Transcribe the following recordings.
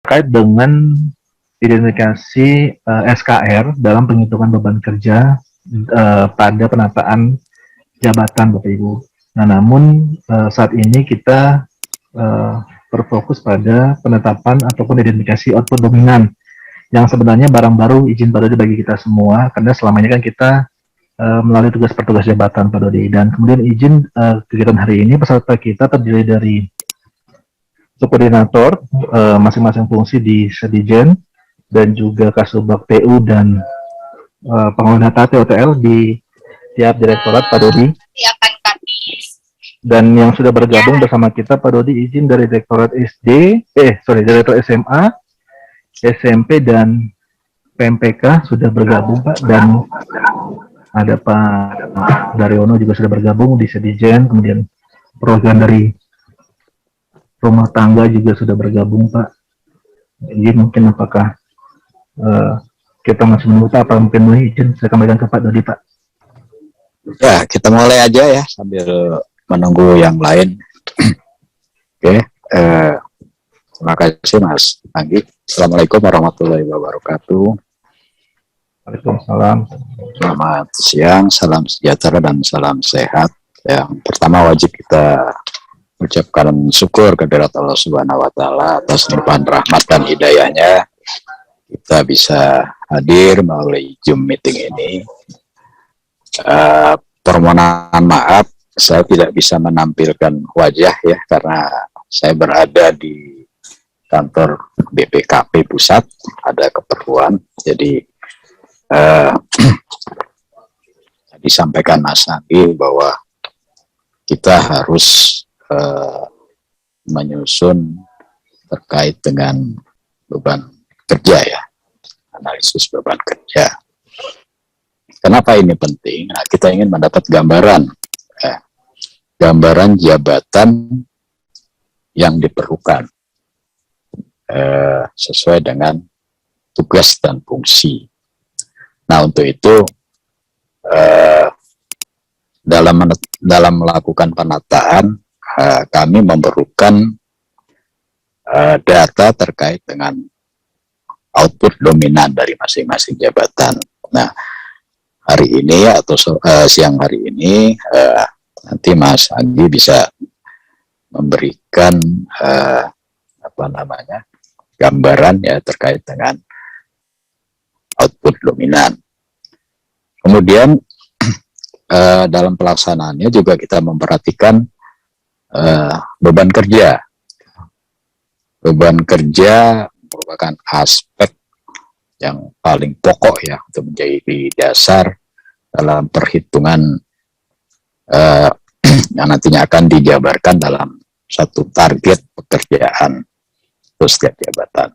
terkait dengan identifikasi SKR dalam penghitungan beban kerja pada penataan jabatan Bapak Ibu. Nah, namun saat ini kita berfokus pada penetapan ataupun identifikasi output dominan yang sebenarnya barang baru, izin baru bagi kita semua, karena selama ini kan kita melalui tugas petugas jabatan Pak Dodi. Dan kemudian izin kegiatan hari ini peserta kita terdiri dari subkoordinator masing-masing fungsi di Sedijen dan juga Kasubag PU dan pengelola data TOTL di tiap direktorat Pak Dodi. Dan yang sudah bergabung bersama kita Pak Dodi, izin dari direktorat direktorat SMA, SMP dan PMPK sudah bergabung Pak, dan ada Pak Daryono juga sudah bergabung di Sedijen, kemudian program dari rumah tangga juga sudah bergabung Pak. Jadi mungkin apakah kita masih menunggu apa mungkin izin saya kembalikan ke Pak Dodi Pak. Ya, kita mulai aja ya sambil menunggu yang lain. Oke, terima kasih Mas Anggi. Assalamualaikum warahmatullahi wabarakatuh. Waalaikumsalam. Selamat siang, salam sejahtera dan salam sehat. Yang pertama wajib kita ucapkan syukur kehadirat Allah Subhanahu wa taala atas limpahan rahmat dan hidayahnya kita bisa hadir melalui Zoom meeting ini. Permohonan maaf saya tidak bisa menampilkan wajah ya karena saya berada di kantor BPKP pusat, ada keperluan. Jadi disampaikan Mas Anggi bahwa kita harus menyusun terkait dengan beban kerja ya, analisis beban kerja. Kenapa ini penting? Nah, kita ingin mendapat gambaran jabatan yang diperlukan sesuai dengan tugas dan fungsi. Nah, untuk itu dalam melakukan penataan kami memerlukan data terkait dengan output dominan dari masing-masing jabatan. Nah, hari ini atau siang hari ini nanti Mas Anggi bisa memberikan gambaran ya terkait dengan output dominan. Kemudian dalam pelaksanaannya juga kita memperhatikan beban kerja. Beban kerja merupakan aspek yang paling pokok ya untuk menjadi dasar dalam perhitungan yang nantinya akan dijabarkan dalam satu target pekerjaan untuk setiap jabatan.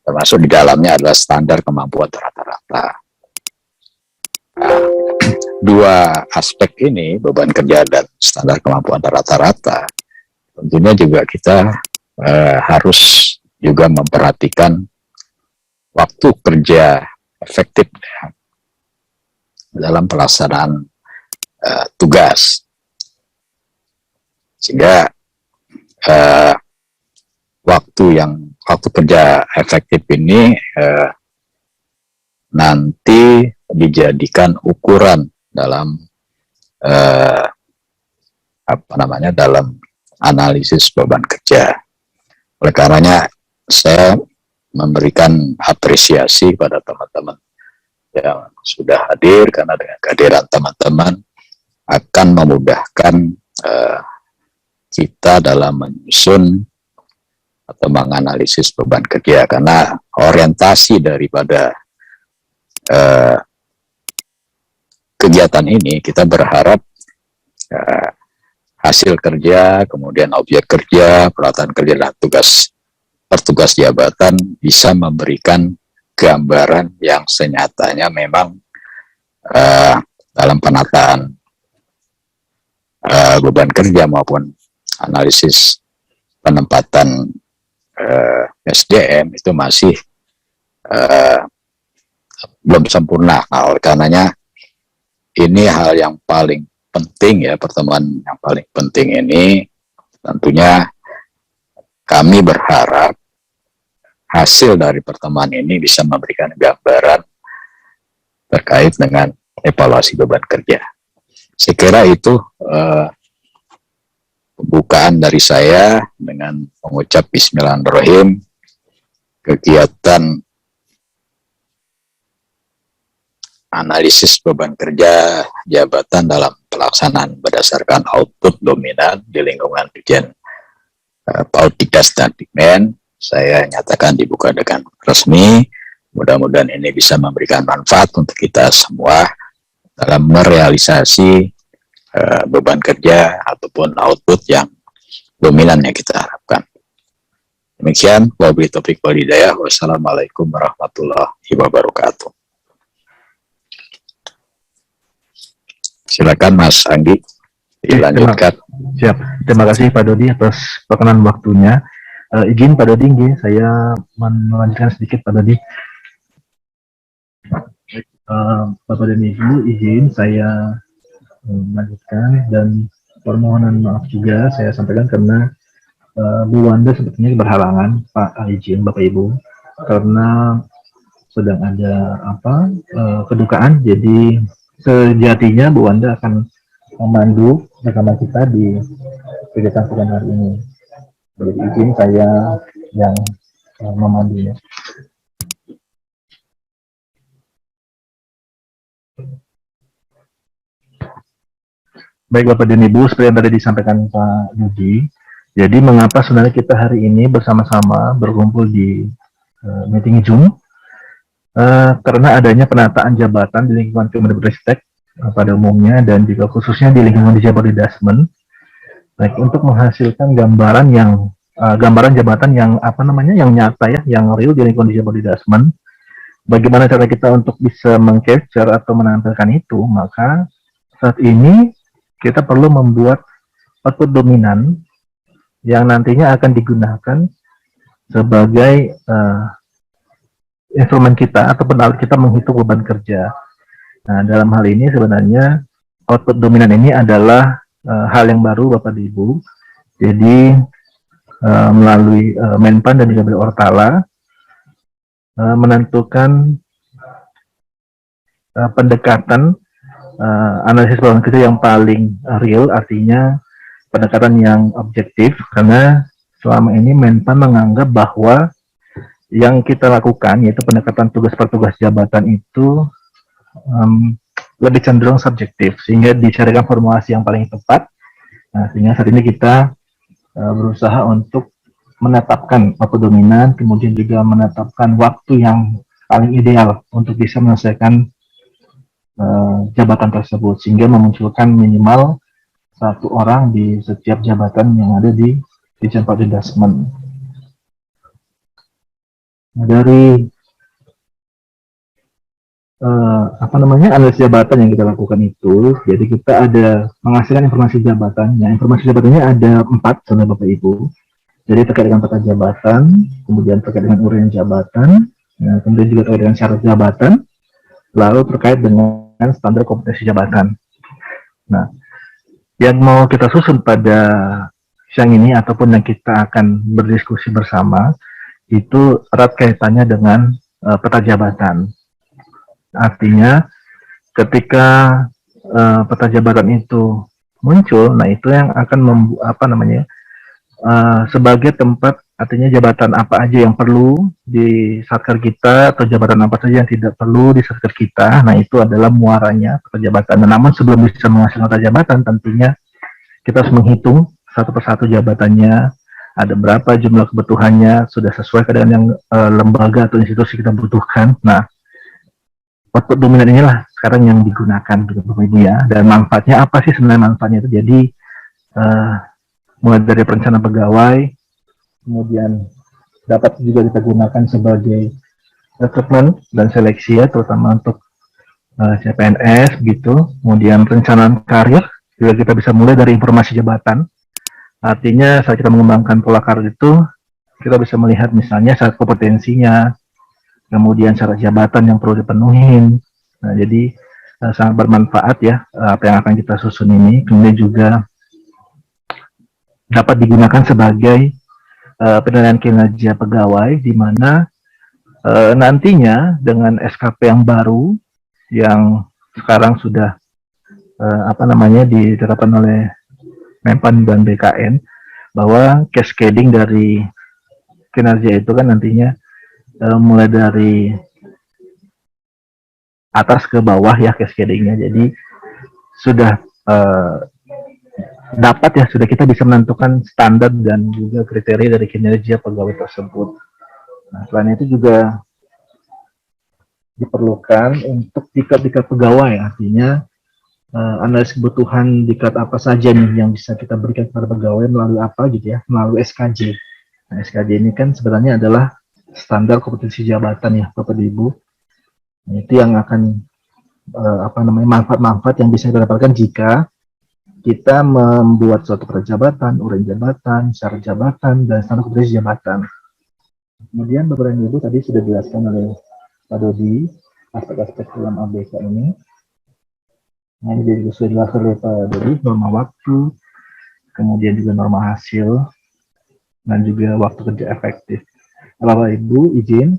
Termasuk di dalamnya adalah standar kemampuan rata-rata. Dua aspek ini, beban kerja dan standar kemampuan rata-rata, tentunya juga kita harus juga memperhatikan waktu kerja efektif dalam pelaksanaan tugas. Sehingga waktu kerja efektif ini nanti dijadikan ukuran dalam dalam analisis beban kerja. Oleh karenanya saya memberikan apresiasi pada teman-teman yang sudah hadir, karena dengan kehadiran teman-teman akan memudahkan kita dalam menyusun atau menganalisis beban kerja, karena orientasi daripada kegiatan ini kita berharap hasil kerja, kemudian objek kerja, pelaksanaan kerja dan petugas jabatan bisa memberikan gambaran yang senyatanya memang dalam penataan beban kerja maupun analisis penempatan SDM itu masih belum sempurna. Nah, oleh karenanya ini hal yang paling penting ya, pertemuan yang paling penting ini tentunya kami berharap hasil dari pertemuan ini bisa memberikan gambaran terkait dengan evaluasi beban kerja. Saya kira itu pembukaan dari saya dengan mengucap Bismillahirrahmanirrahim. Kegiatan analisis beban kerja jabatan dalam pelaksanaan berdasarkan output dominan di lingkungan Dirjen Pautidas dan Dikmen, saya nyatakan dibuka dengan resmi. Mudah-mudahan ini bisa memberikan manfaat untuk kita semua dalam merealisasi beban kerja ataupun output yang dominan yang kita harapkan. Demikian, wabillahi taufiq wal hidayah. Wassalamualaikum warahmatullahi wabarakatuh. Silakan Mas Anggi dilanjutkan. Siap. Terima kasih Pak Dodi atas perkenan waktunya. Izin Pak Dodi, saya melanjutkan sedikit Pak Dodi. Bapak dan Ibu, izin saya melanjutkan dan permohonan maaf juga saya sampaikan karena Bu Wanda sepertinya berhalangan, Pak, izin Bapak Ibu, karena sedang ada kedukaan. Jadi sejatinya Bu Wanda akan memandu bersama kita di kegiatan pekan hari ini. Jadi izin saya yang memandunya. Baik Bapak dan Ibu, seperti yang tadi disampaikan Pak Yudi, jadi mengapa sebenarnya kita hari ini bersama-sama berkumpul di meeting Zoom? Karena adanya penataan jabatan di lingkungan Kemenristek pada umumnya dan juga khususnya di lingkungan di Jabodetasmen, baik untuk menghasilkan gambaran jabatan yang yang nyata ya, yang real di lingkungan di Jabodetasmen. Bagaimana cara kita untuk bisa meng-capture atau menampilkan itu? Maka saat ini kita perlu membuat output dominan yang nantinya akan digunakan sebagai instrumen kita ataupun alat kita menghitung beban kerja. Nah, dalam hal ini sebenarnya output dominan ini adalah hal yang baru Bapak dan Ibu. Jadi melalui Menpan dan juga Ortala menentukan pendekatan analisis beban kerja yang paling real, artinya pendekatan yang objektif, karena selama ini Menpan menganggap bahwa yang kita lakukan yaitu pendekatan tugas per tugas jabatan itu lebih cenderung subjektif, sehingga dicarikan formulasi yang paling tepat. Nah, sehingga saat ini kita berusaha untuk menetapkan waktu dominan, kemudian juga menetapkan waktu yang paling ideal untuk bisa menyelesaikan jabatan tersebut, sehingga memunculkan minimal satu orang di setiap jabatan yang ada di Dirjen Pautidas-Men. Dari analisis jabatan yang kita lakukan itu, jadi kita ada menghasilkan informasi jabatannya. Informasi jabatannya ada 4 sebenarnya Bapak Ibu. Jadi terkait dengan peta jabatan, kemudian terkait dengan uraian jabatan, kemudian juga terkait dengan syarat jabatan, lalu terkait dengan standar kompetensi jabatan. Nah, yang mau kita susun pada siang ini ataupun yang kita akan berdiskusi bersama itu erat kaitannya dengan peta jabatan. Artinya ketika peta jabatan itu muncul, nah itu yang akan sebagai tempat, artinya jabatan apa aja yang perlu di satker kita atau jabatan apa saja yang tidak perlu di satker kita. Nah, itu adalah muaranya peta jabatan. Nah, namun sebelum bisa menghasilkan peta jabatan, tentunya kita harus menghitung satu persatu jabatannya, ada berapa jumlah kebutuhannya, sudah sesuai dengan yang lembaga atau institusi kita butuhkan. Nah, output dominan inilah sekarang yang digunakan Bapak Ibu ya. Dan manfaatnya apa sih sebenarnya manfaatnya itu? Jadi mulai dari perencanaan pegawai, kemudian dapat juga kita gunakan sebagai rekrutmen dan seleksi ya, terutama untuk CPNS gitu. Kemudian perencanaan karir juga kita bisa mulai dari informasi jabatan. Artinya saat kita mengembangkan pola karir itu, kita bisa melihat misalnya syarat kompetensinya, kemudian syarat jabatan yang perlu dipenuhi. Nah, jadi sangat bermanfaat ya apa yang akan kita susun ini. Kemudian juga dapat digunakan sebagai penilaian kinerja pegawai, di mana nantinya dengan SKP yang baru yang sekarang sudah diterapkan oleh Menpan dan BKN, bahwa cascading dari kinerja itu kan nantinya mulai dari atas ke bawah ya cascadingnya. Jadi sudah sudah kita bisa menentukan standar dan juga kriteria dari kinerja pegawai tersebut. Nah, selain itu juga diperlukan untuk tingkat pegawai, artinya analisis kebutuhan diklat apa saja nih yang bisa kita berikan kepada pegawai melalui apa gitu ya, melalui SKJ. Nah, SKJ ini kan sebenarnya adalah standar kompetensi jabatan ya, Bapak Ibu. Nah, itu yang akan manfaat-manfaat yang bisa kita dapatkan jika kita membuat suatu jabatan, uraian jabatan, syarat jabatan, dan standar kompetensi jabatan. Kemudian Bapak dan Ibu tadi sudah dijelaskan oleh Pak Dodi aspek-aspek dalam ABK ini. Nah, ini juga sudah dijelaskan oleh Pak Dodi, norma waktu, kemudian juga norma hasil, dan juga waktu kerja efektif. Bapak Ibu izin,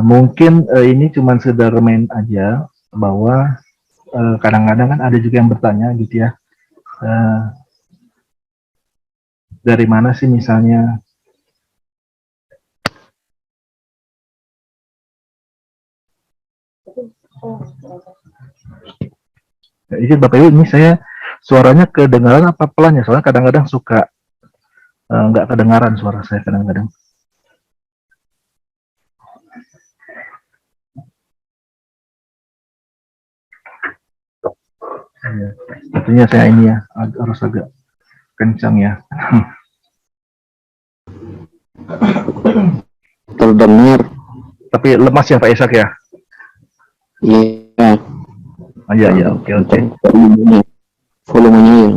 mungkin ini cuma sekedar main aja, bahwa kadang-kadang kan ada juga yang bertanya gitu ya, dari mana sih misalnya izin Bapak Ibu, ini saya suaranya kedengaran apa pelan ya, soalnya kadang-kadang suka nggak kedengaran suara saya kadang-kadang. Ya, tentunya saya ini ya harus agak kencang ya. Terdengar. Tapi lemas ya Pak Ishak ya? Iya. Iya, oke. Volumenya ya.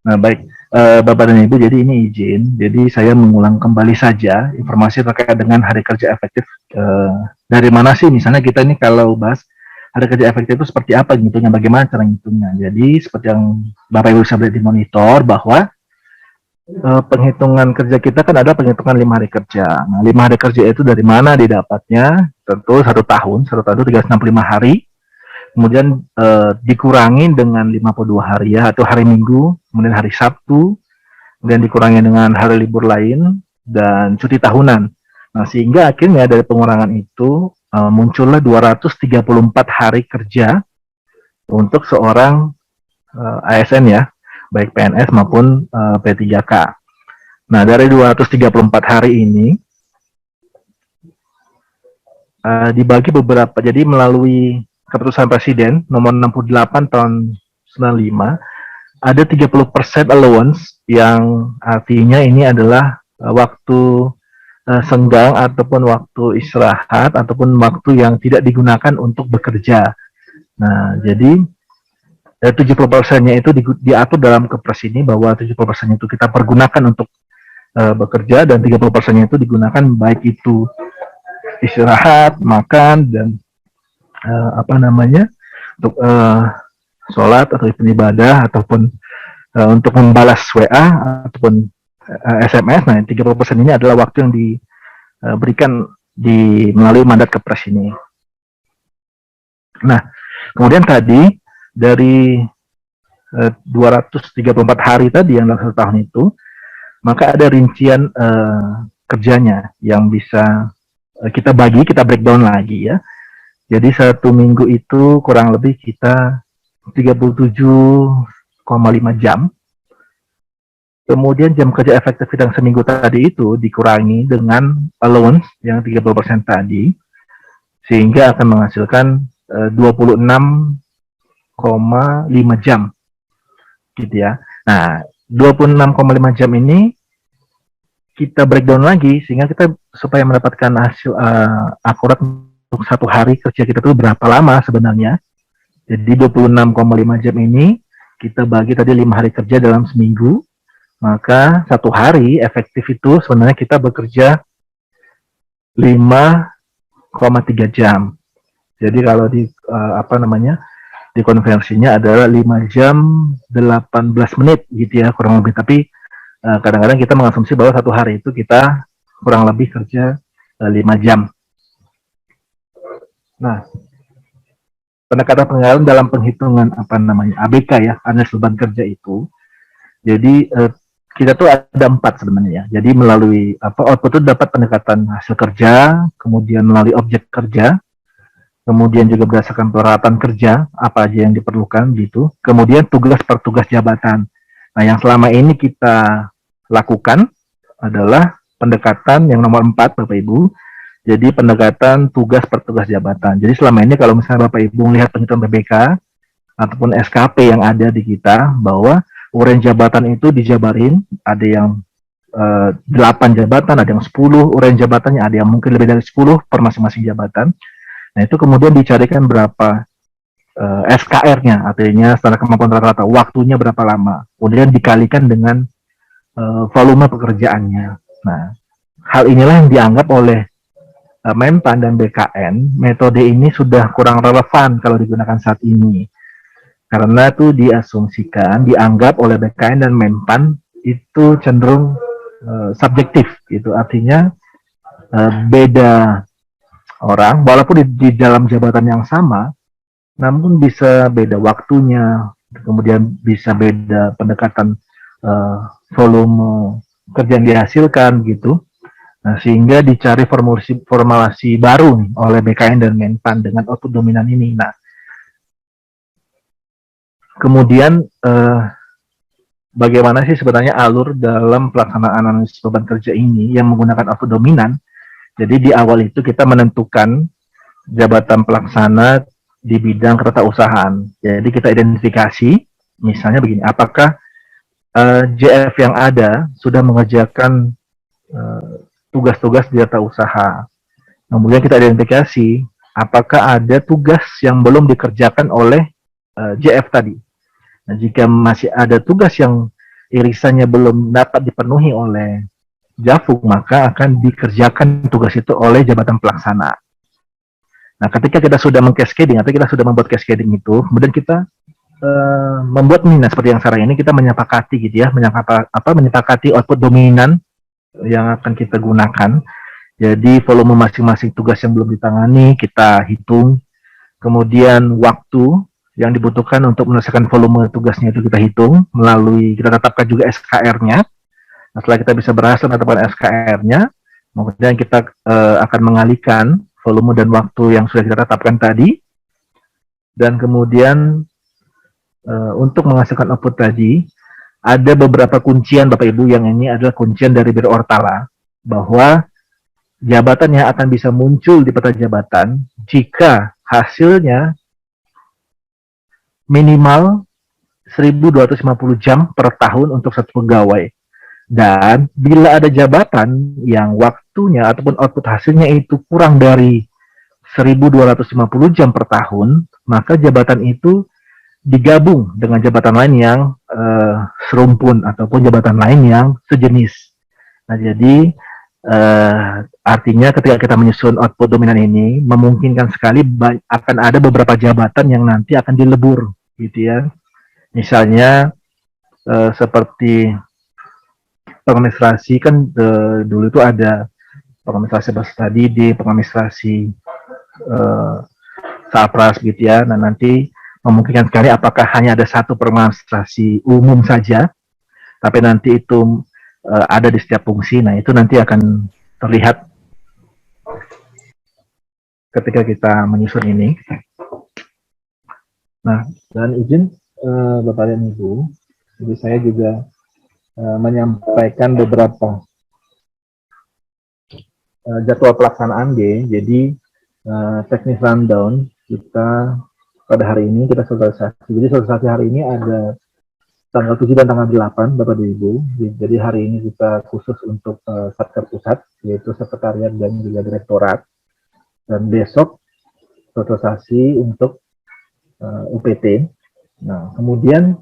Nah, baik. Bapak dan Ibu, jadi ini izin. Jadi saya mengulang kembali saja informasi terkait dengan hari kerja efektif. Dari mana sih misalnya kita ini kalau bahas hari kerja efektif itu seperti apa ngitungnya, bagaimana cara ngitungnya. Jadi seperti yang Bapak Ibu bisa lihat di monitor, bahwa penghitungan kerja kita kan ada penghitungan 5 hari kerja. Nah, 5 hari kerja itu dari mana didapatnya? Tentu 1 tahun itu 365 hari. Kemudian dikurangi dengan 52 hari ya, atau hari Minggu, kemudian hari Sabtu, kemudian dikurangi dengan hari libur lain, dan cuti tahunan. Nah, sehingga akhirnya dari pengurangan itu muncullah 234 hari kerja untuk seorang ASN ya, baik PNS maupun P3K. Nah, dari 234 hari ini dibagi beberapa, jadi melalui Keputusan Presiden nomor 68 tahun 95, ada 30% allowance, yang artinya ini adalah waktu senggang ataupun waktu istirahat ataupun waktu yang tidak digunakan untuk bekerja. Nah, jadi 70%-nya itu diatur dalam Kepres ini, bahwa 70% itu kita pergunakan untuk bekerja, dan 30%-nya itu digunakan baik itu istirahat, makan, dan untuk sholat atau ibadah, ataupun untuk membalas WA ataupun SMS. Nah, 30% ini adalah waktu yang diberikan melalui mandat Kepres ini. Nah, kemudian tadi dari 234 hari tadi yang dalam 1 tahun itu, maka ada rincian kerjanya yang bisa kita breakdown lagi ya. Jadi 1 minggu itu kurang lebih kita 37,5 jam. Kemudian jam kerja efektif yang seminggu tadi itu dikurangi dengan allowance yang 30% tadi, sehingga akan menghasilkan 26,5 jam gitu ya. Nah, 26,5 jam ini kita breakdown lagi, sehingga kita supaya mendapatkan hasil akurat untuk 1 hari kerja kita itu berapa lama sebenarnya. Jadi 26,5 jam ini kita bagi tadi 5 hari kerja dalam seminggu, maka 1 hari efektif itu sebenarnya kita bekerja 5,3 jam. Jadi kalau dikonversinya adalah 5 jam 18 menit gitu ya kurang lebih. Tapi kadang-kadang kita mengasumsi bahwa satu hari itu kita kurang lebih kerja 5 jam. Nah, pendekatan pengenalan dalam penghitungan ABK ya, analisis beban kerja itu. Jadi kita tuh ada 4 sebenarnya ya. Jadi melalui output itu dapat pendekatan hasil kerja, kemudian melalui objek kerja, kemudian juga berdasarkan peralatan kerja apa aja yang diperlukan gitu. Kemudian tugas per tugas jabatan. Nah, yang selama ini kita lakukan adalah pendekatan yang nomor 4, Bapak Ibu. Jadi pendekatan tugas per tugas jabatan. Jadi selama ini kalau misalnya Bapak Ibu melihat penghitungan PBK ataupun SKP yang ada di kita, bahwa uraian jabatan itu dijabarin, ada yang 8 jabatan, ada yang 10 uraian jabatannya, ada yang mungkin lebih dari 10 per masing-masing jabatan. Nah, itu kemudian dicarikan berapa SKR-nya, artinya standar kemampuan rata-rata, waktunya berapa lama, kemudian dikalikan dengan volume pekerjaannya. Nah, hal inilah yang dianggap oleh Menpan dan BKN, metode ini sudah kurang relevan kalau digunakan saat ini. Karena itu diasumsikan, dianggap oleh BKN dan Menpan itu cenderung subjektif, gitu. Artinya beda orang, walaupun di dalam jabatan yang sama, namun bisa beda waktunya, kemudian bisa beda pendekatan volume kerja yang dihasilkan, gitu. Nah, sehingga dicari formulasi baru nih, oleh BKN dan Menpan dengan output dominan ini. Nah, kemudian bagaimana sih sebenarnya alur dalam pelaksanaan analisis beban kerja ini yang menggunakan output dominan? Jadi di awal itu kita menentukan jabatan pelaksana di bidang ketatarusahaan. Jadi kita identifikasi, misalnya begini, apakah JF yang ada sudah mengerjakan tugas-tugas di tata usaha. Kemudian kita identifikasi apakah ada tugas yang belum dikerjakan oleh JF tadi. Nah, jika masih ada tugas yang irisannya belum dapat dipenuhi oleh Jafung, maka akan dikerjakan tugas itu oleh jabatan pelaksana. Nah, ketika kita sudah meng-cascading atau kita sudah membuat cascading itu, kemudian kita membuat minat seperti yang sekarang ini kita menyepakati gitu ya, menyepakati output dominan yang akan kita gunakan. Jadi volume masing-masing tugas yang belum ditangani kita hitung, kemudian waktu yang dibutuhkan untuk menyelesaikan volume tugasnya itu kita hitung, melalui kita tetapkan juga SKR-nya. Nah, setelah kita bisa berhasil menetapkan SKR-nya, kemudian kita akan mengalihkan volume dan waktu yang sudah kita tetapkan tadi, dan kemudian untuk menghasilkan output tadi, ada beberapa kuncian Bapak Ibu, yang ini adalah kuncian dari Biro Ortala, bahwa jabatan yang akan bisa muncul di peta jabatan jika hasilnya minimal 1.250 jam per tahun untuk satu pegawai. Dan bila ada jabatan yang waktunya ataupun output hasilnya itu kurang dari 1.250 jam per tahun, maka jabatan itu digabung dengan jabatan lain yang serumpun ataupun jabatan lain yang sejenis. Nah, jadi artinya ketika kita menyusun output dominan ini, memungkinkan sekali akan ada beberapa jabatan yang nanti akan dilebur, gitu ya. Misalnya seperti pengadministrasi kan dulu itu ada pengadministrasi bahasa didik, pengadministrasi Sapras gitu ya. Nah, nanti memungkinkan sekali apakah hanya ada satu pengadministrasi umum saja, tapi nanti itu ada di setiap fungsi. Nah, itu nanti akan terlihat ketika kita menyusun ini. Nah, dan izin Bapak dan Ibu, jadi saya juga menyampaikan beberapa jadwal pelaksanaan G. Jadi teknis rundown kita pada hari ini kita sosialisasi. Jadi sosialisasi hari ini ada tanggal 7 dan tanggal 8, Bapak dan Ibu. Jadi hari ini kita khusus untuk Satker Pusat, yaitu Sekretariat dan juga Direktorat. Dan besok sosialisasi untuk UPT. Nah, kemudian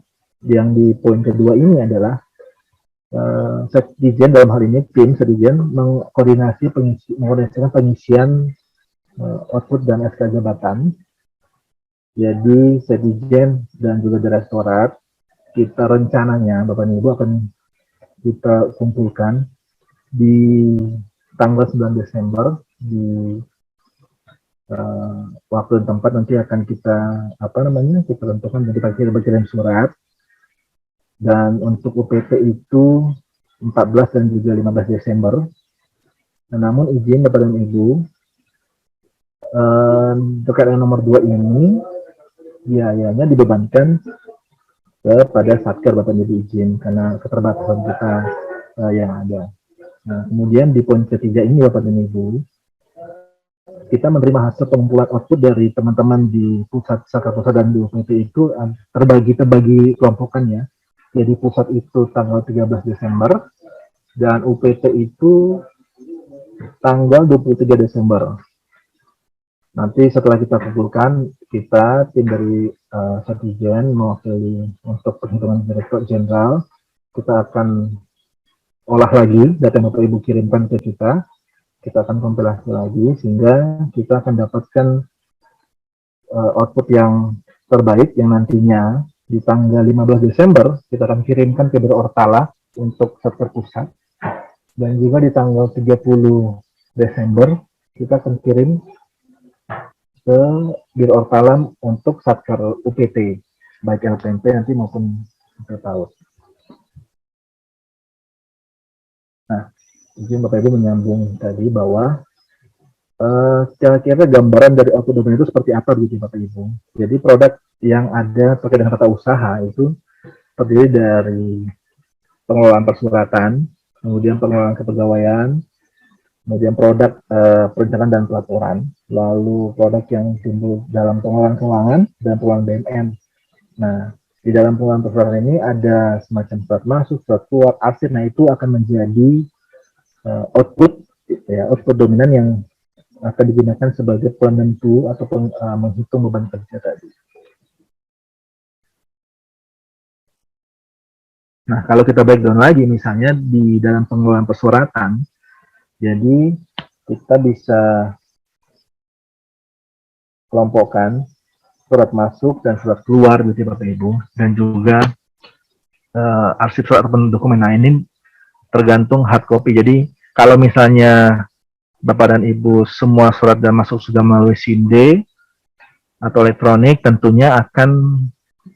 yang di poin kedua ini adalah Sekdijen, dalam hal ini tim Sekdijen mengkoordinasikan pengisian output dan SK jabatan. Jadi Sekdijen dan juga Direktorat kita rencananya Bapak dan Ibu akan kita kumpulkan di tanggal 9 Desember di waktu dan tempat nanti akan kita kita tentukan, nanti kita berkirim surat. Dan untuk UPT itu 14 dan juga 15 Desember. Nah, namun izin Bapak dan Ibu terkait dengan nomor 2 ini biayanya dibebankan kepada Satker, Bapak dan Ibu izin karena keterbatasan kita yang ada. Nah, kemudian di poin ketiga ini Bapak dan Ibu, kita menerima hasil pengumpulan output dari teman-teman di pusat, Satker pusat dan di UPT itu terbagi kelompokkan ya. Jadi pusat itu tanggal 13 Desember dan UPT itu tanggal 23 Desember. Nanti setelah kita kumpulkan, kita tim dari Satjen mewakili untuk perhitungan Direktur Jenderal, kita akan olah lagi data yang Bapak Ibu kirimkan ke kita akan kompilasi lagi sehingga kita akan dapatkan output yang terbaik yang nantinya di tanggal 15 Desember kita akan kirimkan ke Biro Ortala untuk Satker Pusat, dan juga di tanggal 30 Desember kita akan kirim ke Biro Ortala untuk Satker UPT, baik LPMP nanti maupun PAUD. Nah, izin Bapak Ibu menyambung tadi bahwa kira-kira gambaran dari output dokumen itu seperti apa begitu Bapak Ibu. Jadi produk yang ada terkait dengan tata usaha itu terdiri dari pengelolaan persuratan, kemudian pengelolaan kepegawaian, kemudian produk perencanaan dan pelaporan, lalu produk yang timbul dalam pengelolaan keuangan dan pengelolaan BMN. Nah, di dalam pengelolaan persuratan ini ada semacam surat masuk, surat keluar, arsip. Nah, itu akan menjadi output dominan yang akan digunakan sebagai penentu atau menghitung beban kerja tadi. Nah, kalau kita breakdown lagi, misalnya di dalam pengelolaan persuratan, jadi kita bisa kelompokkan surat masuk dan surat keluar gitu Bapak Ibu, dan juga arsip surat ataupun dokumen. Nah, ini tergantung hard copy. Jadi kalau misalnya Bapak dan Ibu semua surat dan masuk sudah melalui SIND atau elektronik, tentunya akan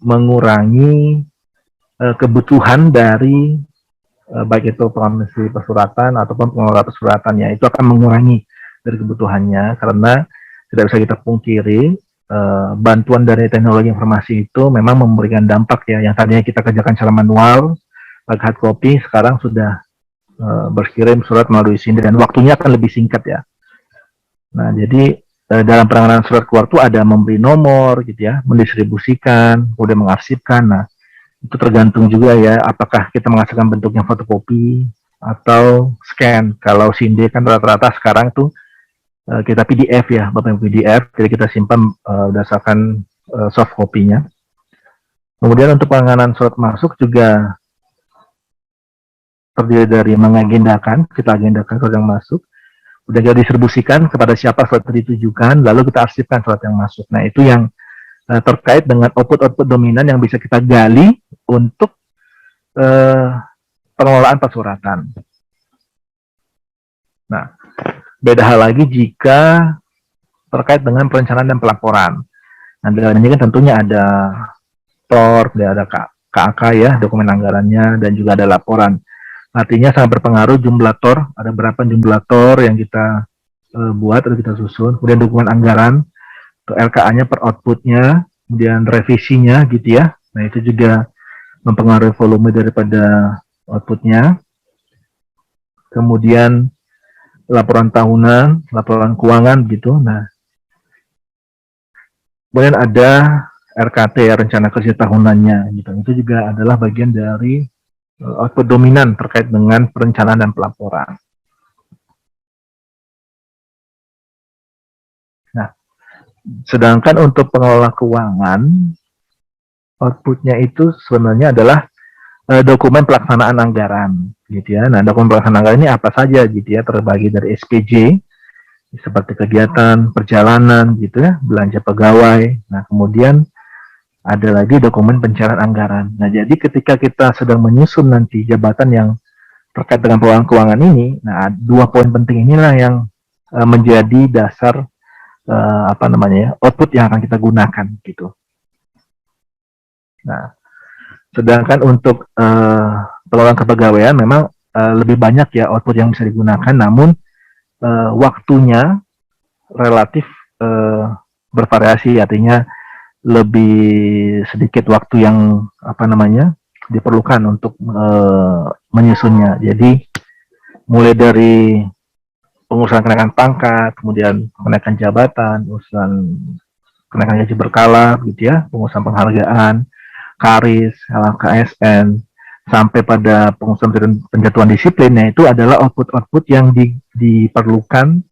mengurangi kebutuhan dari baik itu pengambil persuratan ataupun pengelola persuratannya, itu akan mengurangi dari kebutuhannya, karena tidak bisa kita pungkiri bantuan dari teknologi informasi itu memang memberikan dampak ya, yang tadinya kita kerjakan secara manual pakai hard copy, sekarang sudah berkirim surat melalui SIND dan waktunya akan lebih singkat ya. Nah, jadi dalam penanganan surat keluar itu ada memberi nomor gitu ya, mendistribusikan, kemudian mengarsipkan. Nah, itu tergantung juga ya, apakah kita menghasilkan bentuknya fotokopi atau scan. Kalau SIND kan rata-rata sekarang tuh kita PDF ya, Bapak Ibu, PDF, jadi kita simpan berdasarkan soft copy-nya. Kemudian untuk penanganan surat masuk juga terdiri dari mengagendakan, kita agendakan surat yang masuk, udah kita distribusikan kepada siapa surat ditujukan, lalu kita arsipkan surat yang masuk. Nah, itu yang terkait dengan output dominan yang bisa kita gali untuk pengelolaan persuratan. Nah, beda hal lagi jika terkait dengan perencanaan dan pelaporan. Nah, dalam ini kan tentunya ada TOR, ada KAK ya, dokumen anggarannya, dan juga ada laporan. Artinya sangat berpengaruh jumlah TOR, ada berapa jumlah TOR yang kita buat atau kita susun, kemudian dokumen anggaran, LKA-nya per outputnya, kemudian revisinya gitu ya. Nah, itu juga mempengaruhi volume daripada outputnya. Kemudian laporan tahunan, laporan keuangan gitu. Nah, kemudian ada RKT ya, rencana kerja tahunannya gitu. Itu juga adalah bagian dari output dominan terkait dengan perencanaan dan pelaporan. Nah, sedangkan untuk pengelola keuangan, outputnya itu sebenarnya adalah dokumen pelaksanaan anggaran, gitu ya. Nah, dokumen pelaksanaan anggaran ini apa saja, gitu ya, terbagi dari SPJ, seperti kegiatan, perjalanan, gitu ya, belanja pegawai. Nah, kemudian ada lagi dokumen pencairan anggaran. Nah, jadi ketika kita sedang menyusun nanti jabatan yang terkait dengan pengelolaan keuangan ini. Nah, dua poin penting inilah yang menjadi dasar output yang akan kita gunakan gitu. Nah, sedangkan untuk pengelolaan kepegawaian memang lebih banyak ya output yang bisa digunakan, namun waktunya relatif bervariasi, artinya lebih sedikit waktu yang diperlukan untuk menyusunnya. Jadi mulai dari pengurusan kenaikan pangkat, kemudian kenaikan jabatan, urusan kenaikan gaji berkala, gitu ya, pengurusan penghargaan, karis, LKSN, sampai pada pengurusan penjatuhan disiplinnya, itu adalah output-output yang diperlukan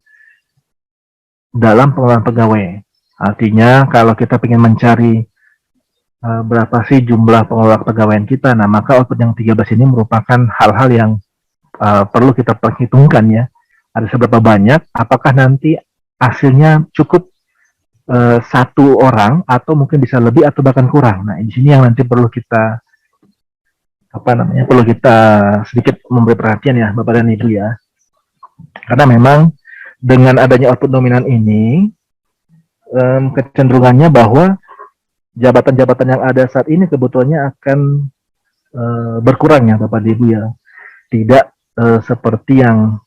dalam pengelolaan pegawai. Artinya kalau kita ingin mencari berapa sih jumlah pengelola kepegawaian kita, nah maka output yang 13 ini merupakan hal-hal yang perlu kita perhitungkan ya. Ada seberapa banyak, apakah nanti hasilnya cukup satu orang atau mungkin bisa lebih atau bahkan kurang. Nah, di sini yang nanti perlu kita perlu kita sedikit memberi perhatian ya, Bapak dan Ibu ya. Karena memang dengan adanya output dominan ini, kecenderungannya bahwa jabatan-jabatan yang ada saat ini kebutuhannya akan berkurang ya, Bapak dan Ibu ya. Tidak seperti yang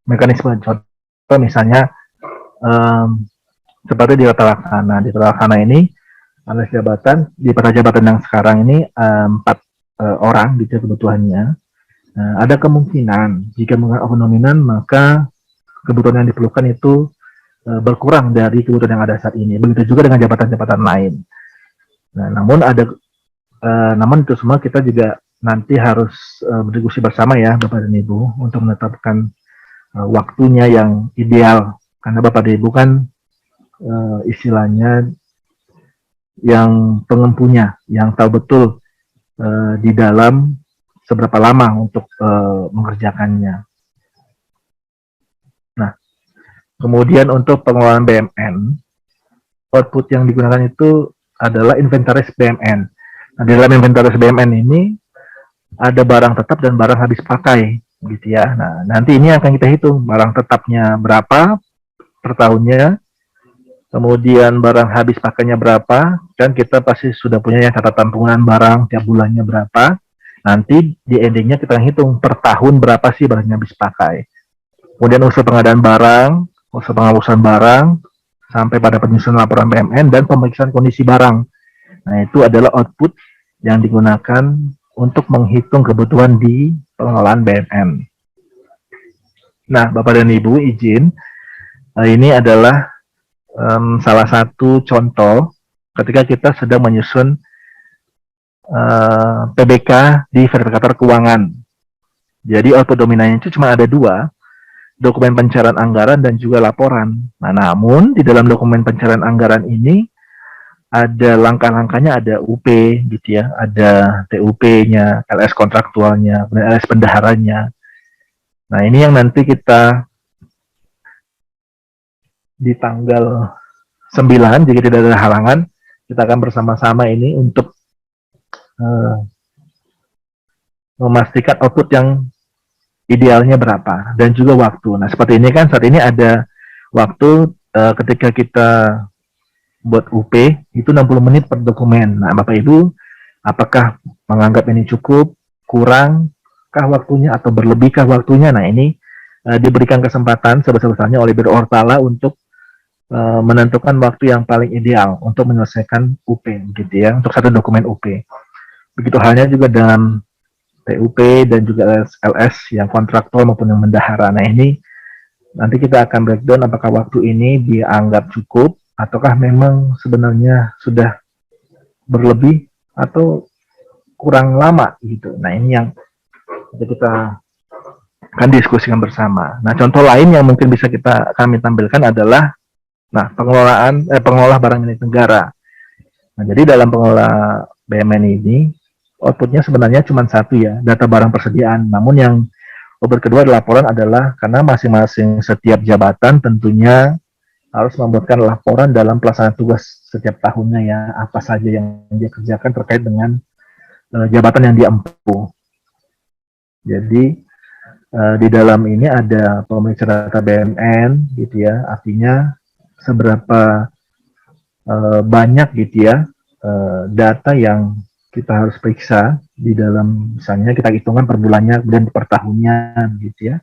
mekanisme contoh misalnya seperti di tata laksana. Di tata laksana ini ada jabatan, di pada jabatan yang sekarang ini 4 orang gitu kebutuhannya. Ada kemungkinan jika menggunakan dominan maka kebutuhan yang diperlukan itu berkurang dari kebutuhan yang ada saat ini. Begitu juga dengan jabatan-jabatan lain. Nah, namun itu semua kita juga nanti harus berdiskusi bersama ya Bapak dan Ibu untuk menetapkan waktunya yang ideal, karena Bapak dan Ibu kan istilahnya yang pengempunya, yang tahu betul di dalam seberapa lama untuk mengerjakannya. Nah, kemudian untuk pengelolaan BMN, output yang digunakan itu adalah inventaris BMN. Nah, di dalam inventaris BMN ini ada barang tetap dan barang habis pakai, gitu ya. Nah, nanti ini akan kita hitung barang tetapnya berapa per tahunnya, kemudian barang habis pakainya berapa, dan kita pasti sudah punya ya catatan penggunaan barang tiap bulannya berapa. Nanti di endingnya kita hitung per tahun berapa sih barangnya habis pakai. Kemudian usul pengadaan barang, usul penghapusan barang, sampai pada penyusunan laporan BMN dan pemeriksaan kondisi barang. Nah, itu adalah output yang digunakan untuk menghitung kebutuhan di pengelolaan BMN. Nah, Bapak dan Ibu izin, ini adalah salah satu contoh ketika kita sedang menyusun PBK di verifikator keuangan. Jadi output dominannya itu cuma ada 2, dokumen pencairan anggaran dan juga laporan. Nah, namun di dalam dokumen pencairan anggaran ini ada langkah-langkahnya, ada UP gitu ya, ada TUP-nya, LS kontraktualnya, LS bendaharanya. Nah, ini yang nanti kita di tanggal 9, jika tidak ada halangan, kita akan bersama-sama ini untuk memastikan output yang idealnya berapa dan juga waktu. Nah, seperti ini kan saat ini ada waktu ketika kita buat UP itu 60 menit per dokumen. Nah, Bapak Ibu, apakah menganggap ini cukup, kurangkah waktunya atau berlebihkah waktunya? Nah, ini diberikan kesempatan sebesar-besarnya oleh Biro Ortala untuk menentukan waktu yang paling ideal untuk menyelesaikan UP gitu ya, untuk satu dokumen UP. Begitu halnya juga dengan TUP dan juga LS yang kontraktual maupun yang bendahara. Nah, ini nanti kita akan breakdown apakah waktu ini dianggap cukup ataukah memang sebenarnya sudah berlebih atau kurang lama gitu. Nah, ini yang kita akan diskusikan bersama. Nah, contoh lain yang mungkin bisa kami tampilkan adalah pengelola barang milik negara. Nah, jadi dalam pengelola BMN ini outputnya sebenarnya cuma satu ya, data barang persediaan. Namun yang output kedua laporan adalah karena masing-masing setiap jabatan tentunya harus membuatkan laporan dalam pelaksanaan tugas setiap tahunnya ya, apa saja yang dia kerjakan terkait dengan jabatan yang dia empu. Jadi di dalam ini ada pemeriksaan data BMN gitu ya, artinya seberapa banyak gitu ya data yang kita harus periksa di dalam, misalnya kita hitungkan per bulannya dan per tahunnya gitu ya.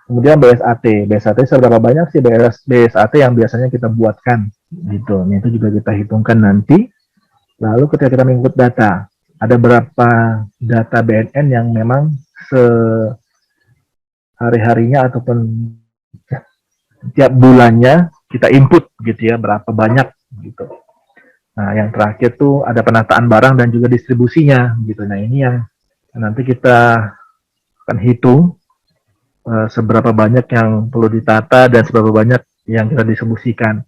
Kemudian BSAT seberapa banyak sih BSAT yang biasanya kita buatkan gitu. Nah, itu juga kita hitungkan nanti. Lalu ketika kita mengikut data, ada berapa data BNN yang memang sehari-harinya ataupun tiap bulannya kita input gitu ya, berapa banyak gitu. Nah, yang terakhir tuh ada penataan barang dan juga distribusinya gitu. Nah, ini yang nanti kita akan hitung seberapa banyak yang perlu ditata dan seberapa banyak yang kita distribusikan.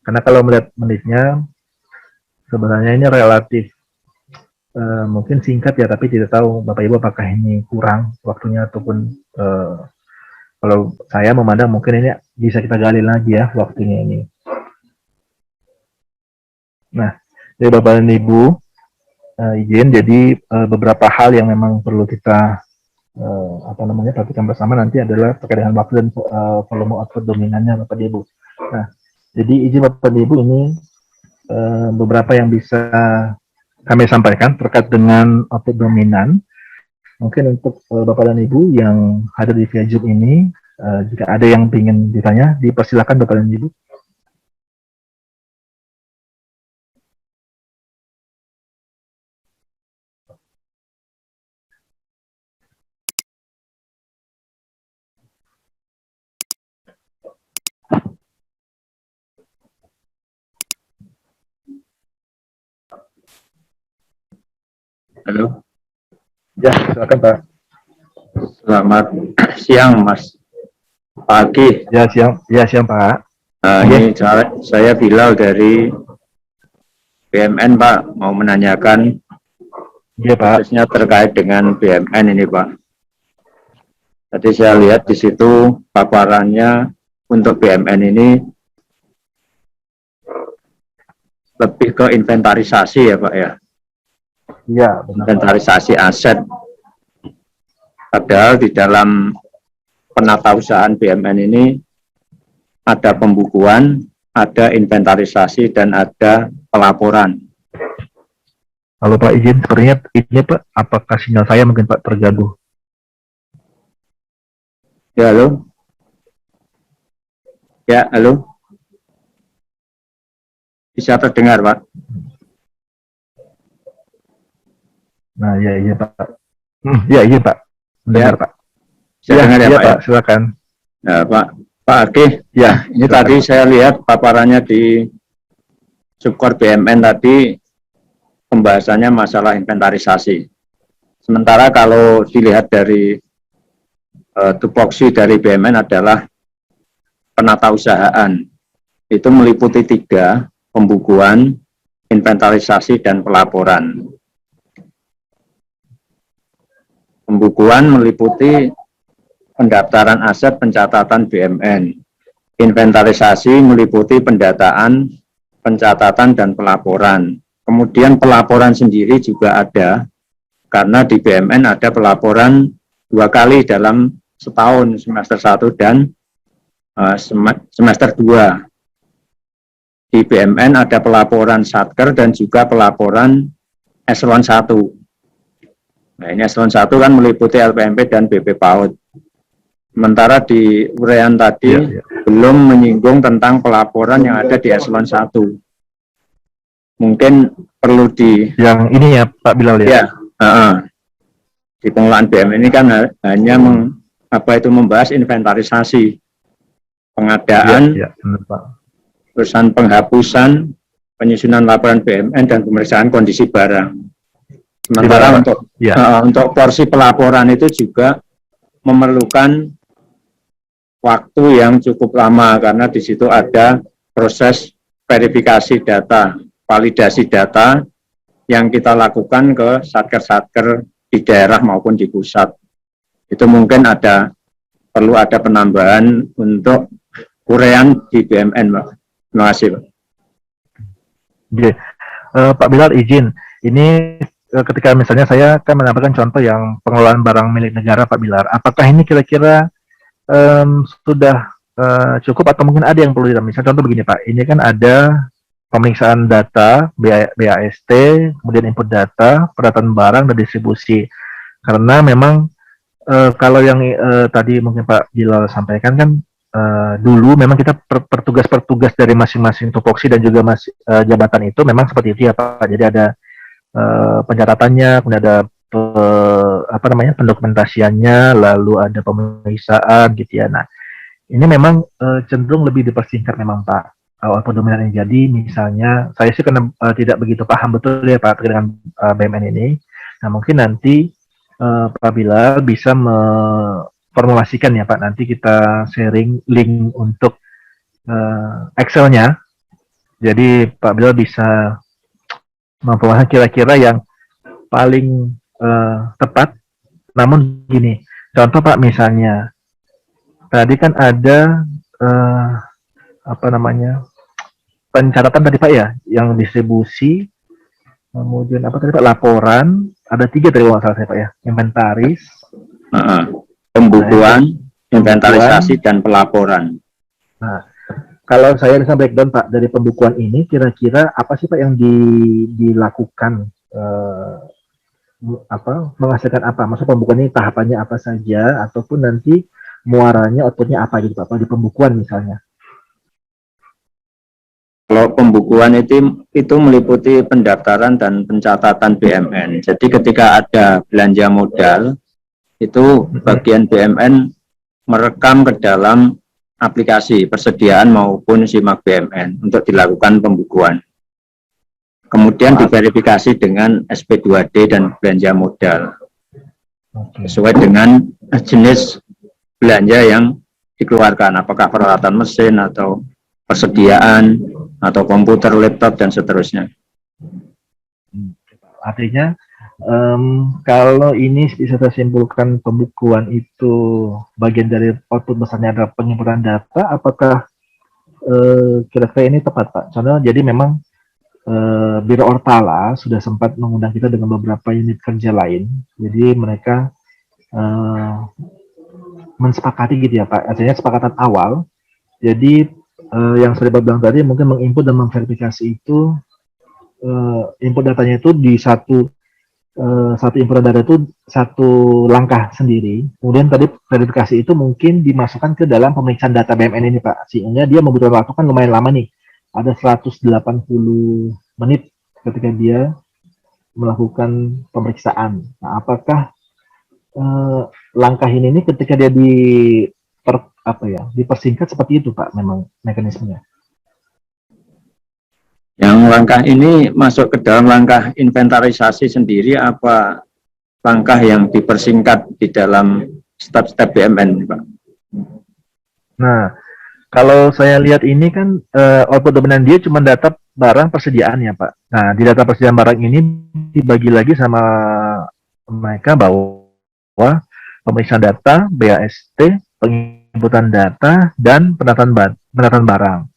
Karena kalau melihat menitnya, sebenarnya ini relatif mungkin singkat ya, tapi tidak tahu Bapak Ibu apakah ini kurang waktunya ataupun kalau saya memandang mungkin ini bisa kita gali lagi ya waktunya ini. Nah, dari Bapak dan Ibu izin, jadi beberapa hal yang memang perlu kita perhatikan bersama nanti adalah terkait dengan waktu dan volume output dominannya Bapak dan Ibu. Nah, jadi izin Bapak dan Ibu, ini beberapa yang bisa kami sampaikan terkait dengan output dominan. Mungkin untuk Bapak dan Ibu yang hadir di via Zoom ini, jika ada yang ingin ditanya, dipersilakan Bapak dan Ibu. Halo, Ya, silakan Pak. selamat siang Mas. Pagi. Ya, siang Pak. Ini saya Bilal dari BMN Pak, mau menanyakan Iya Pak. khususnya terkait dengan BMN ini Pak. Tadi saya lihat di situ paparannya untuk BMN ini lebih ke inventarisasi ya Pak ya. Iya, benar. Inventarisasi aset. Padahal di dalam penatausahaan BMN ini ada pembukuan, ada inventarisasi, dan ada pelaporan. Kalau Pak izin, sepertinya ini Pak, apakah sinyal saya mungkin Pak terganggu? Ya, halo? Ya, halo? Bisa terdengar, Pak? Nah, iya Pak. Iya Pak. Mendengar Ya. Pak. Bisa dengar ya Pak? Pak, silakan. Nah, Pak Agi, Ya, ini silakan. tadi saya lihat paparannya di Subkor BMN tadi, pembahasannya masalah inventarisasi. Sementara kalau dilihat dari tupoksi dari BMN adalah penatausahaan. Itu meliputi 3, pembukuan, inventarisasi, dan pelaporan. Pembukuan meliputi pendaftaran aset pencatatan BMN. Inventarisasi meliputi pendataan, pencatatan, dan pelaporan. Kemudian pelaporan sendiri juga ada, karena di BMN ada pelaporan 2 kali dalam setahun, semester 1 dan semester 2. Di BMN ada pelaporan Satker dan juga pelaporan Eselon 1. Nah, ini Eselon 1 kan meliputi LPMP dan BP PAUD. Sementara di uraian tadi belum menyinggung tentang pelaporan yang ada di Eselon 1. Mungkin perlu di... Yang ini ya Pak Bilal ya? Di pengelolaan BMN ini kan hanya membahas inventarisasi, pengadaan, urusan penghapusan, penyusunan laporan BMN, dan pemeriksaan kondisi barang. Sementara untuk porsi pelaporan itu juga memerlukan waktu yang cukup lama, karena di situ ada proses verifikasi data, validasi data yang kita lakukan ke satker-satker di daerah maupun di pusat. Itu mungkin perlu ada penambahan untuk uraian di BMN, Pak. Terima kasih, Pak. Pak Bilal izin, ini ketika misalnya saya kan menampilkan contoh yang pengelolaan barang milik negara Pak Bilar, apakah ini kira-kira sudah cukup atau mungkin ada yang perlu ditambah? Misalnya contoh begini Pak, ini kan ada pemeriksaan data BAST, kemudian input data, pendataan barang dan distribusi. Karena memang kalau yang tadi mungkin Pak Bilal sampaikan kan dulu memang kita pertugas-pertugas dari masing-masing tupoksi dan juga jabatan itu memang seperti itu ya Pak. Jadi ada pencatatannya, kemudian ada apa namanya pendokumentasiannya, lalu ada pemeriksaan gitu ya. Nah, ini memang cenderung lebih dipersingkat memang Pak output dominan ini. Jadi misalnya saya sih karena tidak begitu paham betul ya Pak terkait dengan BMN ini. Nah mungkin nanti Pak Bilal bisa formulasikan ya Pak, nanti kita sharing link untuk Excel-nya. Jadi Pak Bilal bisa memformulasikan kira-kira yang paling tepat. Namun gini, contoh Pak misalnya, tadi kan ada apa namanya pencatatan tadi Pak ya, yang distribusi, kemudian apa tadi Pak, laporan, ada 3 tadi kalau nggak salah saya Pak ya, inventaris, pembukuan, inventarisasi, dan pelaporan. Nah, kalau saya bisa breakdown Pak, dari pembukuan ini kira-kira apa sih Pak yang dilakukan, menghasilkan apa? Maksud pembukuan ini tahapannya apa saja, ataupun nanti muaranya, outputnya apa gitu Pak, di pembukuan misalnya. Kalau pembukuan itu meliputi pendaftaran dan pencatatan BMN. Jadi ketika ada belanja modal, itu bagian BMN merekam ke dalam aplikasi persediaan maupun simak BMN untuk dilakukan pembukuan. Kemudian diverifikasi dengan SP2D dan belanja modal. Sesuai dengan jenis belanja yang dikeluarkan, apakah peralatan mesin atau persediaan atau komputer, laptop, dan seterusnya. Artinya kalau ini bisa saya simpulkan pembukuan itu bagian dari output besarnya adalah pengumpulan data, apakah kira-kira ini tepat Pak? Contohnya jadi memang Biro Ortala sudah sempat mengundang kita dengan beberapa unit kerja lain, jadi mereka mensepakati gitu ya Pak, artinya sepakatan awal. Jadi yang saya bilang tadi mungkin menginput dan memverifikasi itu, input datanya itu di satu input data itu satu langkah sendiri. Kemudian tadi verifikasi itu mungkin dimasukkan ke dalam pemeriksaan data BMN ini Pak, sehingga dia membutuhkan waktu kan lumayan lama nih, ada 180 menit ketika dia melakukan pemeriksaan. Nah, apakah langkah ini ketika dia dipersingkat seperti itu Pak, memang mekanismenya? Yang langkah ini masuk ke dalam langkah inventarisasi sendiri, apa langkah yang dipersingkat di dalam step-step BMN Pak? Nah, kalau saya lihat ini kan output dominan dia cuma data barang persediaan ya Pak. Nah, di data persediaan barang ini dibagi lagi sama mereka bahwa pemeriksaan data, BAST, penginputan data, dan pendataan barang.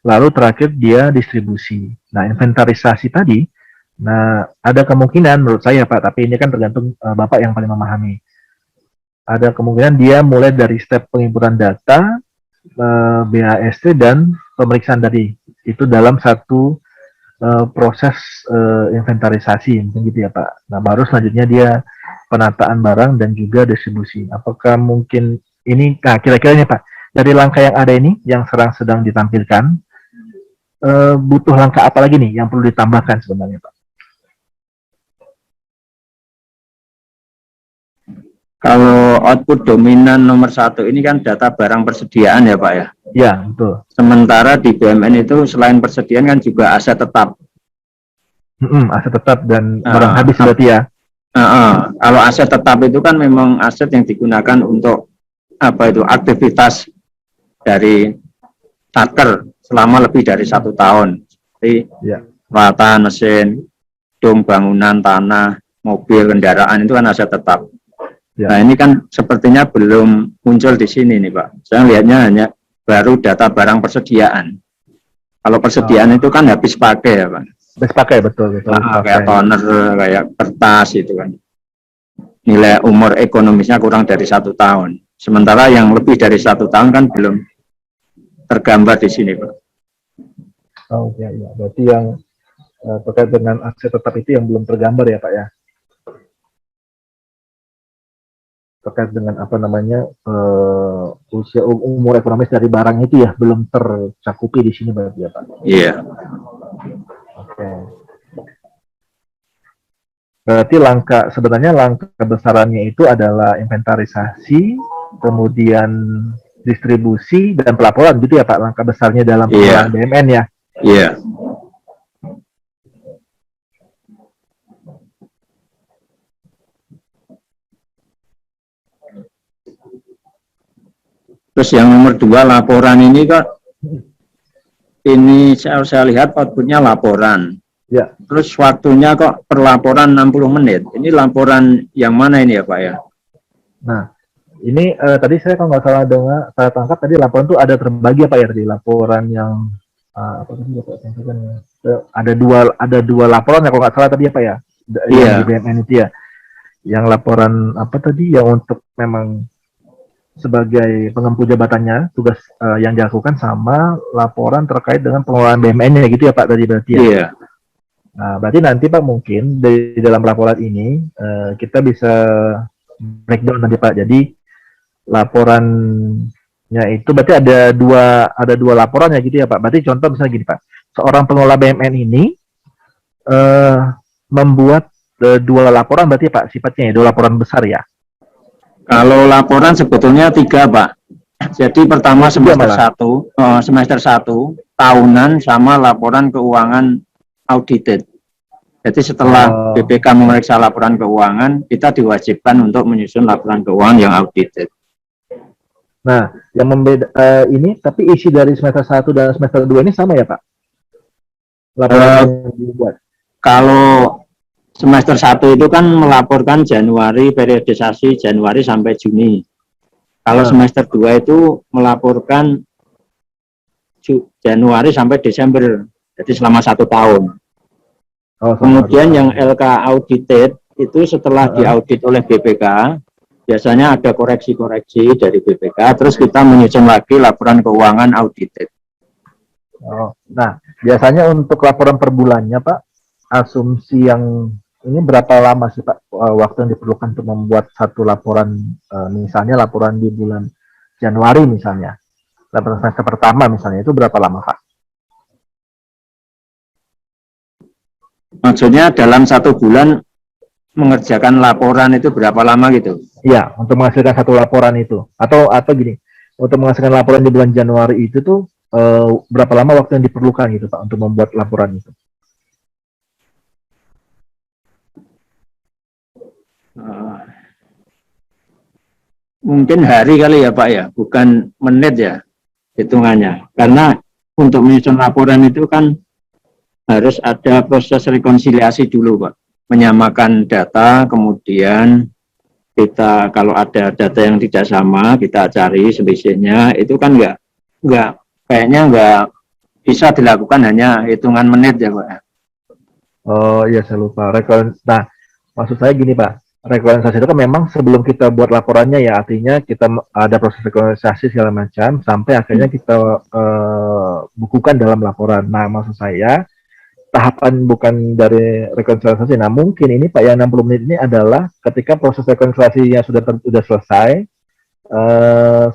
Lalu terakhir dia distribusi. Nah, inventarisasi tadi, nah ada kemungkinan menurut saya Pak, tapi ini kan tergantung Bapak yang paling memahami. Ada kemungkinan dia mulai dari step penginputan data, BAST, dan pemeriksaan tadi. Itu dalam satu proses inventarisasi, mungkin gitu ya Pak. Nah, baru selanjutnya dia penataan barang dan juga distribusi. Apakah mungkin ini, nah kira-kira ini Pak, dari langkah yang ada ini, yang sedang ditampilkan, butuh langkah apa lagi nih yang perlu ditambahkan sebenarnya Pak? Kalau output dominan nomor 1 ini kan data barang persediaan ya Pak ya? Ya, betul. Sementara di BMN itu selain persediaan kan juga aset tetap. Aset tetap dan barang habis berarti ya? Kalau aset tetap itu kan memang aset yang digunakan untuk aktivitas dari taker selama lebih dari 1 tahun, seperti peralatan mesin, gedung, bangunan, tanah, mobil, kendaraan, itu kan aset tetap. Nah ini kan sepertinya belum muncul di sini nih Pak. Saya lihatnya hanya baru data barang persediaan. Kalau persediaan itu kan habis pakai ya Pak. Best pakai, betul, betul. Kayak toner, kayak kertas itu kan. Nilai umur ekonomisnya kurang dari 1 tahun. Sementara yang lebih dari 1 tahun kan belum tergambar di sini, Pak. Oh iya, iya. Berarti yang terkait dengan aset tetap itu yang belum tergambar ya Pak ya? Terkait dengan apa namanya usia umur ekonomis dari barang itu ya belum tercakupi di sini berarti ya Pak? Iya. Oke. Berarti sebenarnya langkah kebesarannya itu adalah inventarisasi, kemudian distribusi dan pelaporan gitu ya Pak, langkah besarnya dalam pengelolaan BMN ya? Iya. Terus yang nomor 2 laporan ini kok, ini saya lihat outputnya laporan. Ya. Terus waktunya kok per laporan 60 menit. Ini laporan yang mana ini ya Pak ya? Nah, ini tadi saya kalau nggak salah dengar, saya tangkap tadi laporan itu ada terbagi apa ya tadi laporan yang apa tadi ada dua laporan ya kalau nggak salah tadi apa ya? Yang di BMN itu ya. Yang laporan apa tadi yang untuk memang sebagai pengempu jabatannya tugas yang dilakukan sama laporan terkait dengan pengelolaan BMN-nya gitu ya Pak tadi berarti ya. Iya. Nah, berarti nanti Pak mungkin di dalam laporan ini kita bisa breakdown nanti Pak. Jadi laporannya itu berarti ada dua laporan ya gitu ya Pak. Berarti contoh misalnya gini Pak, seorang pengelola BMN ini membuat dua laporan berarti Pak sifatnya ya, dua laporan besar ya. Kalau laporan sebetulnya 3 Pak. Jadi pertama semester 1 tahunan sama laporan keuangan audited. Jadi setelah BPK memeriksa laporan keuangan, kita diwajibkan untuk menyusun laporan keuangan yang audited. Nah, yang membeda ini tapi isi dari semester 1 dan semester 2 ini sama ya Pak? Laporan yang dibuat. Kalau semester 1 itu kan melaporkan Januari, periodisasi Januari sampai Juni. Kalau semester 2 itu melaporkan Januari sampai Desember. Jadi selama 1 tahun. Kemudian yang LK audited itu setelah diaudit oleh BPK, biasanya ada koreksi-koreksi dari BPK, terus kita menyusun lagi laporan keuangan audited. Nah, biasanya untuk laporan per bulannya Pak, asumsi yang ini berapa lama sih Pak waktu yang diperlukan untuk membuat satu laporan, misalnya laporan di bulan Januari misalnya, laporan semester pertama misalnya, itu berapa lama Pak? Maksudnya dalam 1 bulan mengerjakan laporan itu berapa lama gitu? Iya, untuk menghasilkan satu laporan itu, atau gini, untuk menghasilkan laporan di bulan Januari itu tuh berapa lama waktu yang diperlukan gitu Pak untuk membuat laporan itu? Mungkin hari kali ya Pak ya, bukan menit ya hitungannya. Karena untuk menyusun laporan itu kan harus ada proses rekonsiliasi dulu Pak. Menyamakan data, kemudian kita kalau ada data yang tidak sama, kita cari selisihnya, itu kan kayaknya nggak bisa dilakukan hanya hitungan menit ya Pak. Oh iya saya lupa. Nah, maksud saya gini Pak, rekonsiliasi itu kan memang sebelum kita buat laporannya ya, artinya kita ada proses rekonsiliasi segala macam sampai akhirnya kita bukukan dalam laporan. Nah, maksud saya tahapan bukan dari rekonsiliasi. Nah, mungkin ini Pak yang 60 menit ini adalah ketika proses rekonsiliasinya sudah selesai,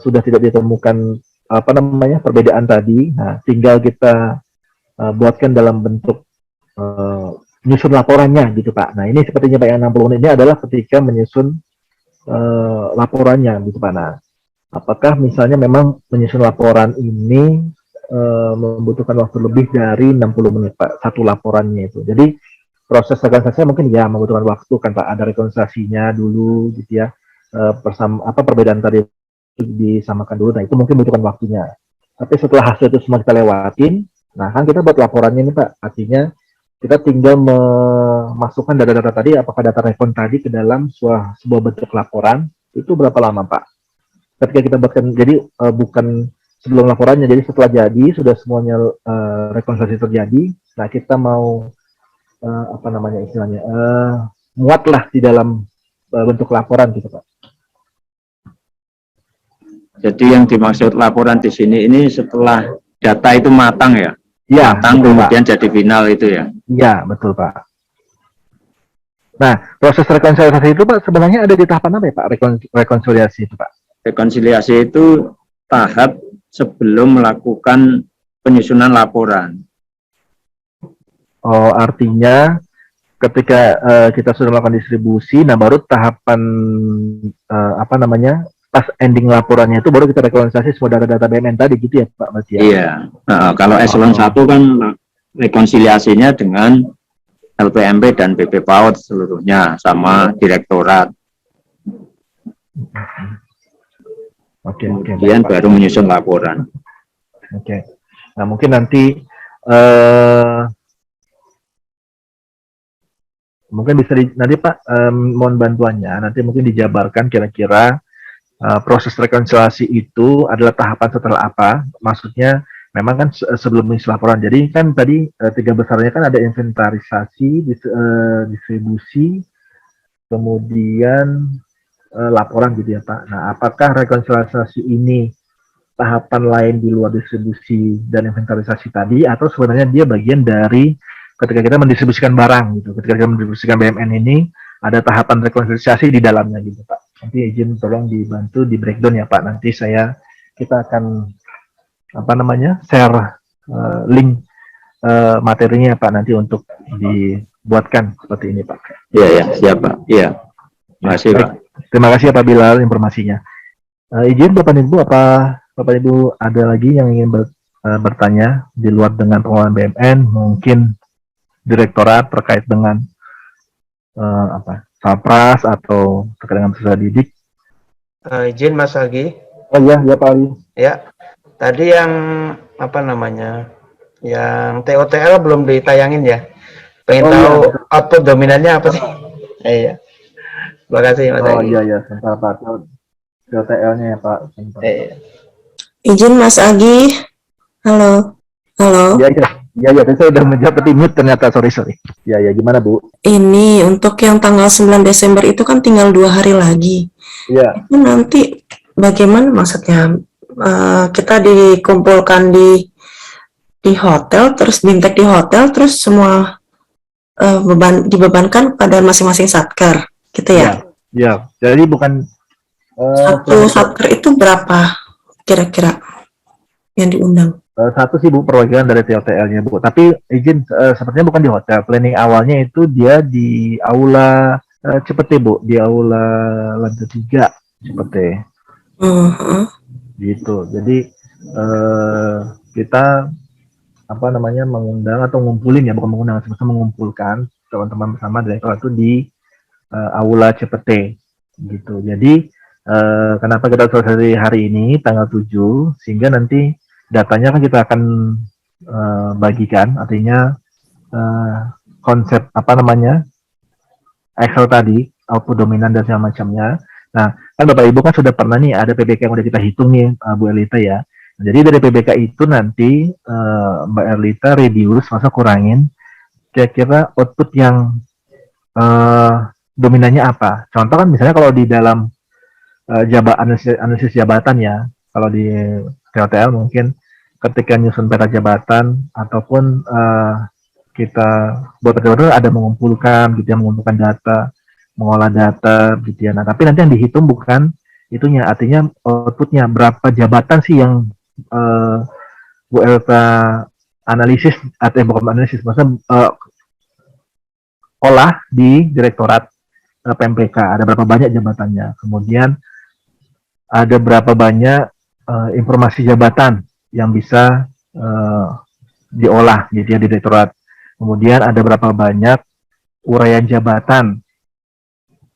sudah tidak ditemukan apa namanya perbedaan tadi. Nah, tinggal kita buatkan dalam bentuk menyusun laporannya gitu Pak. Nah, ini sepertinya Pak yang 60 menit ini adalah ketika menyusun laporannya gitu Pak. Nah, apakah misalnya memang menyusun laporan ini membutuhkan waktu lebih dari 60 menit Pak, satu laporannya itu. Jadi proses rekonsiliasi mungkin ya membutuhkan waktu kan Pak, ada rekonsiliasinya dulu gitu ya, perbedaan tadi disamakan dulu, nah itu mungkin membutuhkan waktunya. Tapi setelah hasil itu semua kita lewatin, nah kan kita buat laporannya nih Pak, artinya kita tinggal memasukkan data-data tadi, apakah data rekon tadi ke dalam sebuah bentuk laporan, itu berapa lama Pak? Ketika kita buatkan, jadi bukan sebelum laporannya, jadi setelah jadi sudah semuanya rekonsiliasi terjadi, nah kita mau apa namanya istilahnya, muat lah di dalam bentuk laporan gitu Pak. Jadi yang dimaksud laporan di sini ini setelah data itu matang ya? Ya, Matang betul, kemudian jadi final itu ya? Iya, betul Pak. Nah, proses rekonsiliasi itu Pak sebenarnya ada di tahapan apa ya Pak? Rekonsiliasi itu Pak? Rekonsiliasi itu tahap sebelum melakukan penyusunan laporan. Oh, artinya ketika kita sudah melakukan distribusi, nah baru tahapan apa namanya, pas ending laporannya itu baru kita rekonsiliasi semua data-data BMN tadi gitu ya Pak Mas ya? Iya. Nah, kalau eselon 1 kan rekonsiliasinya dengan LPMP dan BP PAUD seluruhnya sama direktorat. Oke, Kemudian baik, Pak. baru menyusun laporan. Oke. Nah, mungkin nanti mungkin bisa nanti Pak mohon bantuannya, nanti mungkin dijabarkan kira-kira proses rekonsiliasi itu adalah tahapan setelah apa? Maksudnya memang kan sebelum mengisi laporan. Jadi kan tadi tiga besarnya kan ada inventarisasi, distribusi, kemudian laporan gitu ya Pak. Nah, apakah rekonsiliasi ini tahapan lain di luar distribusi dan inventarisasi tadi, atau sebenarnya dia bagian dari ketika kita mendistribusikan barang gitu, ketika kita mendistribusikan BMN ini ada tahapan rekonsiliasi di dalamnya gitu Pak. Nanti izin tolong dibantu di breakdown ya Pak. Nanti kita akan apa namanya share link materinya Pak nanti untuk dibuatkan seperti ini Pak. Iya ya, siap Pak. Iya. Terima kasih Pak. Terima kasih Pak Bilal informasinya. Izin Bapak Ibu, apa Bapak Ibu ada lagi yang ingin bertanya di luar dengan pengelolaan BMN, mungkin direktorat terkait dengan Salpras atau terkait dengan peserta didik? Izin Mas Agi. Oh iya, ya Pak Ali. Ya, tadi yang apa namanya, yang TOTL belum ditayangin ya. Pengen tahu output dominannya apa sih? Iya. Terima kasih Mas Agi. Oh iya, sebentar Pak. TOTL-nya ya Pak. Izin Mas Agi. Halo. Iya, saya udah menjawab tapi mute ternyata, sorry. Ya, gimana Bu? Ini untuk yang tanggal 9 Desember itu kan tinggal 2 hari lagi. Iya. Itu nanti bagaimana maksudnya? Kita dikumpulkan di hotel, terus bintek di hotel, terus semua dibebankan pada masing-masing satker, gitu ya? Iya. Jadi bukan satu satker itu berapa kira-kira yang diundang? Satu sih Bu, perwakilan dari TOTL-nya Bu. Tapi izin sepertinya bukan di hotel. Planning awalnya itu dia di aula Cepete Bu, di aula lantai 3 Cepete. Gitu. Jadi kita apa namanya mengundang atau ngumpulin ya, bukan mengundang, sama-sama mengumpulkan teman-teman bersama direktur itu di aula Cepete gitu. Jadi kenapa kita selesai hari ini tanggal 7 sehingga nanti datanya kan kita akan bagikan, artinya konsep apa namanya Excel tadi, output dominan dan segala macamnya. Nah, kan Bapak Ibu kan sudah pernah nih ada PBK yang udah kita hitung nih Bu Erlita ya. Jadi dari PBK itu nanti Mbak Erlita reduce, masa kurangin kira-kira output yang dominannya apa. Contoh kan misalnya kalau di dalam analisis jabatan ya, kalau di TOTL mungkin ketika nyusun peta jabatan ataupun kita buat peta jabatan ada mengumpulkan gitu ya, mengumpulkan data, mengolah data gitu ya. Nah, tapi nanti yang dihitung bukan itunya, artinya outputnya berapa jabatan sih yang Bu Elta analisis atau bukan analisis, maksudnya olah di direktorat PMPK, ada berapa banyak jabatannya, kemudian ada berapa banyak informasi jabatan yang bisa diolah gitu ya di direktorat. Kemudian ada berapa banyak uraian jabatan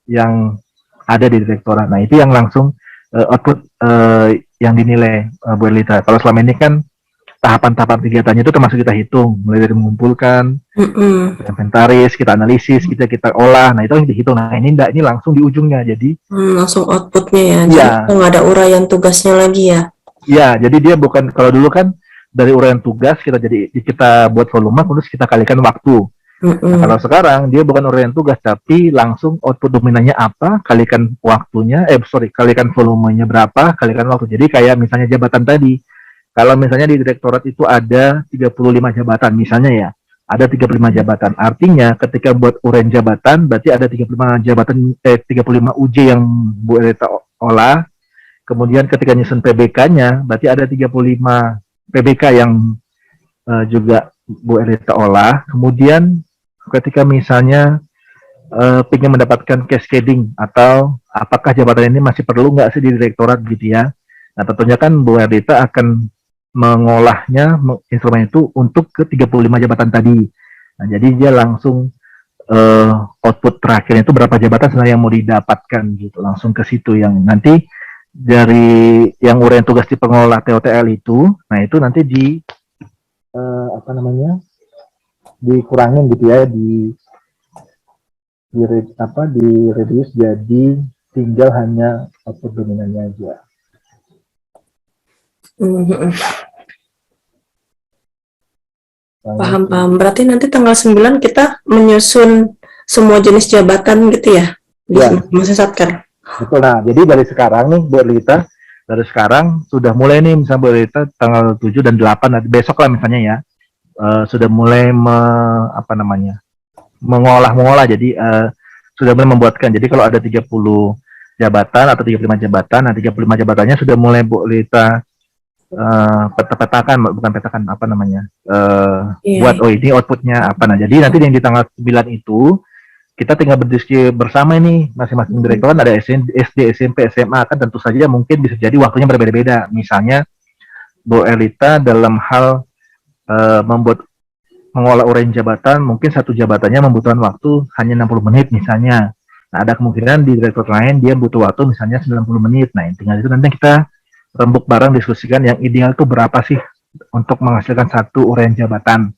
yang ada di direktorat. Nah, itu yang langsung output yang dinilai Bu Erlita. Kalau selama ini kan tahapan-tahapan kegiatannya itu termasuk kita hitung, mulai dari mengumpulkan, inventaris, kita analisis, kita olah. Nah, itu yang dihitung. Nah, ini enggak, ini langsung di ujungnya. Jadi langsung outputnya ya. Iya. Jadi nggak ada uraian tugasnya lagi ya. Ya, jadi dia bukan, kalau dulu kan dari uraian tugas kita buat volume terus kita kalikan waktu. Nah, kalau sekarang dia bukan uraian tugas, tapi langsung output dominannya apa, kalikan waktunya, kalikan volumenya berapa, kalikan waktu. Jadi kayak misalnya jabatan tadi, kalau misalnya di direktorat itu ada 35 jabatan, misalnya ya, ada 35 jabatan. Artinya ketika buat uraian jabatan, berarti ada 35 jabatan, 35 UJ yang Bu Elita olah. Kemudian ketika nyusun PBK-nya, berarti ada 35 PBK yang juga Bu Elita olah. Kemudian ketika misalnya ingin mendapatkan cascading atau apakah jabatan ini masih perlu nggak sih di direktorat gitu ya. Nah tentunya kan Bu Elita akan mengolahnya instrumen itu untuk ke 35 jabatan tadi. Nah, jadi dia langsung output terakhirnya itu berapa jabatan sebenarnya yang mau didapatkan gitu. Langsung ke situ yang nanti dari yang uraian tugas di pengelola TOTL itu, nah itu nanti di dikurangin gitu ya, di reduce jadi tinggal hanya output dominannya aja. Paham. Berarti nanti tanggal 9 kita menyusun semua jenis jabatan gitu ya? Di masa satker. Betul. Nah, jadi dari sekarang nih Bu Elita, dari sekarang sudah mulai nih misalnya Bu Elita tanggal 7 dan 8 nanti besok lah misalnya ya. Sudah mulai mengolah. Jadi sudah mulai membuatkan. Jadi kalau ada 30 jabatan atau 35 jabatan, nah 35 jabatannya sudah mulai Bu Elita buat ini outputnya apa. Nah jadi nanti yang di tanggal 9 itu kita tinggal berdiskusi bersama ini masing-masing direktorat, ada SD, SMP, SMA kan tentu saja mungkin bisa jadi waktunya berbeda-beda. Misalnya Bu Elita dalam hal mengolah uraian jabatan, mungkin satu jabatannya membutuhkan waktu hanya 60 menit misalnya. Nah ada kemungkinan di direktorat lain dia butuh waktu misalnya 90 menit. Nah tinggal itu nanti kita rembuk bareng diskusikan yang ideal tuh berapa sih untuk menghasilkan satu uraian jabatan.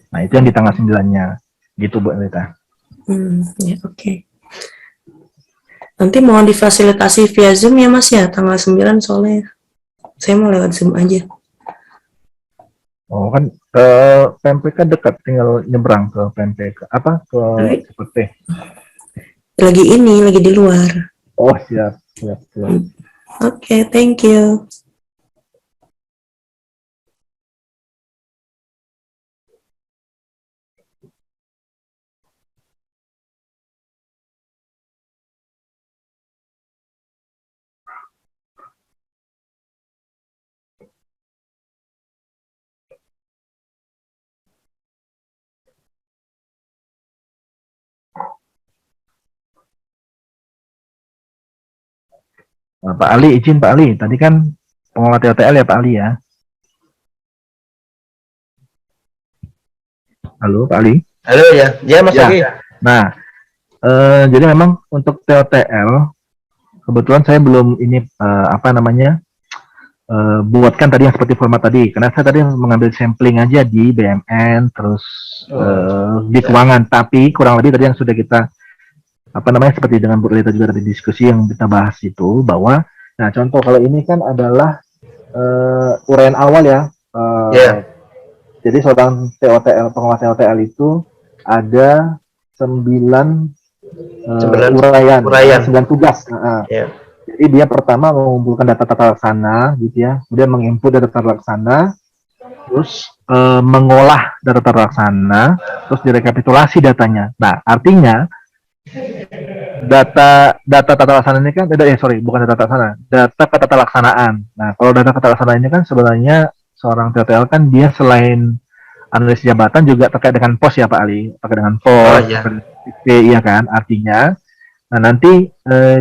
Nah itu yang di tanggal 9-nya gitu Bu Elita. Ya oke. Nanti mau difasilitasi via Zoom ya Mas ya tanggal 9 soalnya saya mau lewat Zoom aja. Oh kan PMPK dekat, tinggal nyebrang ke PMPK ke CPT. Lagi di luar. Oh siap. Oke, thank you. Pak Ali, izin Pak Ali, tadi kan pengelola TOTL ya Pak Ali ya. Halo Pak Ali. Halo ya, Mas Oki. Nah, jadi memang untuk TOTL kebetulan saya belum ini buatkan tadi yang seperti format tadi, karena saya tadi mengambil sampling aja di BMN terus di keuangan, tapi kurang lebih tadi yang sudah kita seperti dengan Bu Elita juga tadi diskusi yang kita bahas itu bahwa nah contoh kalau ini kan adalah uraian awal ya. Jadi seorang TOTL, pengelola TOTL itu ada 9 uraian, 9 tugas. Jadi dia pertama mengumpulkan data tata laksana gitu ya, kemudian menginput data tata laksana, terus mengolah data tata laksana, terus direkapitulasi datanya. Nah artinya data tata laksana ini kan bukan data tata laksana, data ketata laksanaan. Nah kalau data ketata laksanaan ini kan sebenarnya seorang TOTL kan dia selain analis jabatan juga terkait dengan pos ya Pak Ali, terkait dengan pos, iya kan, artinya nah nanti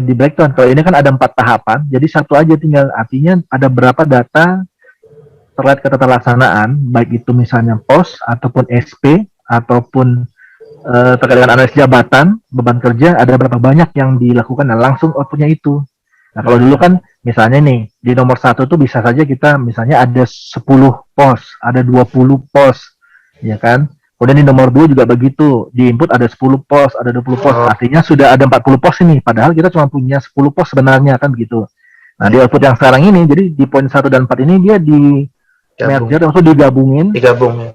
di breakdown kalau ini kan ada 4 tahapan, jadi satu aja tinggal, artinya ada berapa data terkait ketata laksanaan, baik itu misalnya pos ataupun SP ataupun terkait dengan analis jabatan, beban kerja, ada berapa banyak yang dilakukan, nah langsung outputnya itu. Nah kalau dulu kan misalnya nih di nomor 1 tuh bisa saja kita misalnya ada 10 pos, ada 20 pos, ya kan. Kemudian di nomor 2 juga begitu, di input ada 10 pos, ada 20 pos, artinya sudah ada 40 pos ini, padahal kita cuma punya 10 pos sebenarnya kan begitu. Nah di output yang sekarang ini, jadi di poin 1 dan 4 ini dia merger langsung digabungin, digabung.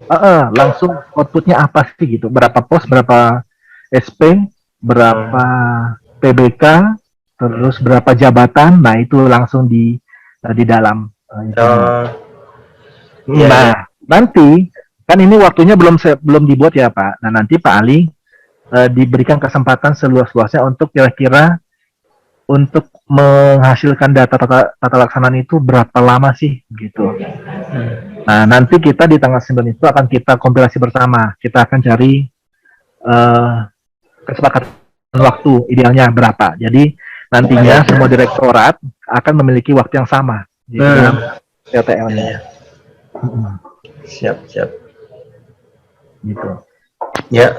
langsung outputnya apa sih gitu, berapa pos, berapa SP, berapa PBK, terus berapa jabatan, nah itu langsung di dalam Iya, nah iya. nanti kan ini waktunya belum dibuat ya Pak. Nah nanti Pak Ali diberikan kesempatan seluas-luasnya untuk kira-kira untuk menghasilkan tata laksanaan itu berapa lama sih gitu. Nah nanti kita di tanggal 9 itu akan kita kompilasi bersama. Kita akan cari kesepakatan waktu idealnya berapa. Jadi nantinya semua direktorat akan memiliki waktu yang sama di dalam TTL-nya. Siap, siap. Gitu. Ya.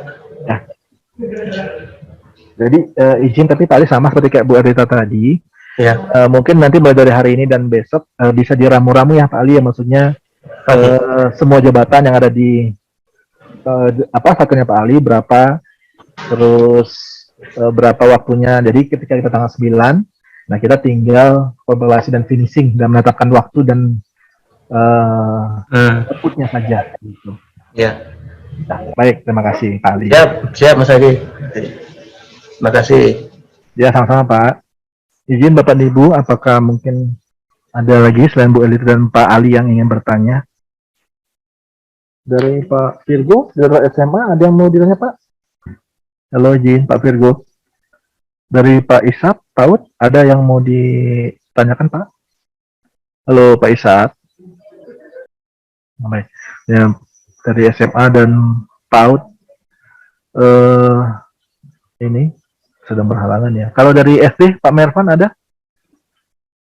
Jadi izin tapi Pak Ali sama seperti kayak Bu Ardita tadi. Ya. Mungkin nanti mulai dari hari ini dan besok bisa diramu-ramu ya Pak Ali ya, maksudnya semua jabatan yang ada di satunya Pak Ali berapa, terus berapa waktunya. Jadi ketika kita tanggal 9, nah kita tinggal kompilasi dan finishing dan menetapkan waktu dan outputnya saja gitu. Ya. Nah, baik, terima kasih Pak Ali. Siap Mas Adi. Terima kasih. Ya, sama-sama Pak. Izin Bapak dan Ibu, apakah mungkin ada lagi selain Bu Elit dan Pak Ali yang ingin bertanya? Dari Pak Virgo, dari SMA, ada yang mau ditanya Pak? Halo izin Pak Virgo. Dari Pak Ishak, Taut, ada yang mau ditanyakan Pak? Halo Pak Ishak. Baik. Ya, dari SMA dan Taut, ini sedang berhalangan ya. Kalau dari SD, Pak Mervan ada?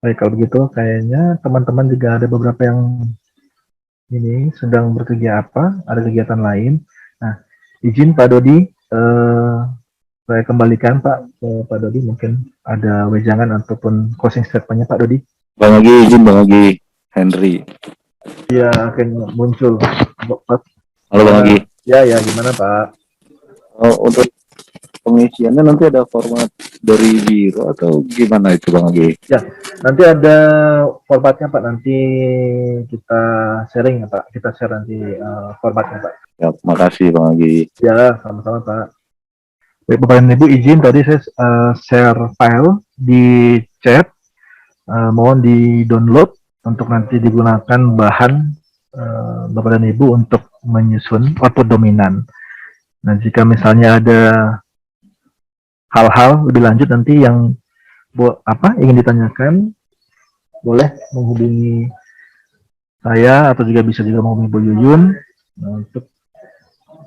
Baik, kalau begitu kayaknya teman-teman juga ada beberapa yang ini sedang bekerja ada kegiatan lain. Nah, izin Pak Dodi, saya kembalikan Pak ke Pak Dodi, mungkin ada wejangan ataupun closing statement-nya Pak Dodi. Bang Agi, izin Bang Agi, Henry. Iya, akan muncul. Halo Bang Agi. Ya, gimana Pak? Untuk pengisiannya nanti ada format dari Biro atau gimana itu Bang Agi? Ya, nanti ada formatnya Pak, nanti kita sharing ya Pak, kita share nanti formatnya Pak. Ya, makasih Bang Agi. Ya, sama-sama Pak. Baik, Bapak dan Ibu, izin tadi saya share file di chat, mohon di-download untuk nanti digunakan bahan Bapak dan Ibu untuk menyusun output dominan. Nah, jika misalnya ada hal-hal lebih lanjut nanti yang ingin ditanyakan, boleh menghubungi saya atau juga bisa juga menghubungi Bu Yuyun untuk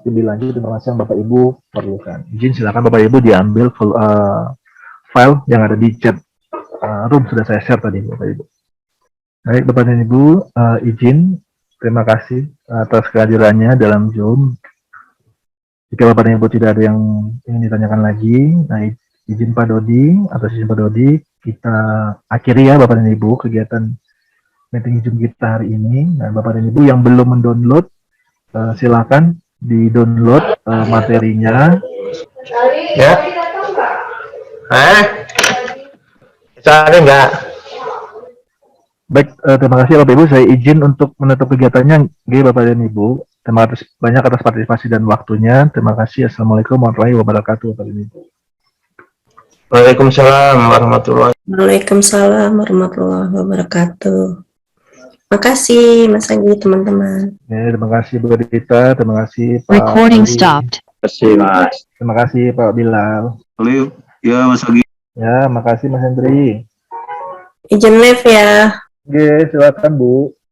lebih lanjut informasi yang Bapak Ibu perlukan. Izin silakan Bapak Ibu diambil file yang ada di chat room, sudah saya share tadi Bapak Ibu. Baik Bapak dan Ibu, izin terima kasih atas kehadirannya dalam Zoom. Jika Bapak dan Ibu tidak ada yang ingin ditanyakan lagi, nah izin Pak Dodi, atas izin Pak Dodi, kita akhiri ya Bapak dan Ibu kegiatan meeting Zoom kita hari ini. Nah Bapak dan Ibu yang belum mendownload, silakan di-download materinya. Ya. Cari enggak? Baik, terima kasih Bapak Ibu. Saya izin untuk menutup kegiatannya. Oke, Bapak dan Ibu. Terima kasih banyak atas partisipasi dan waktunya. Terima kasih. Assalamualaikum warahmatullahi wabarakatuh. Bapak dan Ibu. Waalaikumsalam warahmatullahi. Waalaikumsalam warahmatullahi wabarakatuh. Makasih Mas Agi, teman-teman. Ya, terima kasih Bu Rita, terima kasih Pak Recording Ali. stopped. Terima kasih Mas. Terima kasih Pak Bilal. Halo, ya Mas Agi. Ya, makasih Mas Hendri. Izin live ya. Oke, silakan Bu.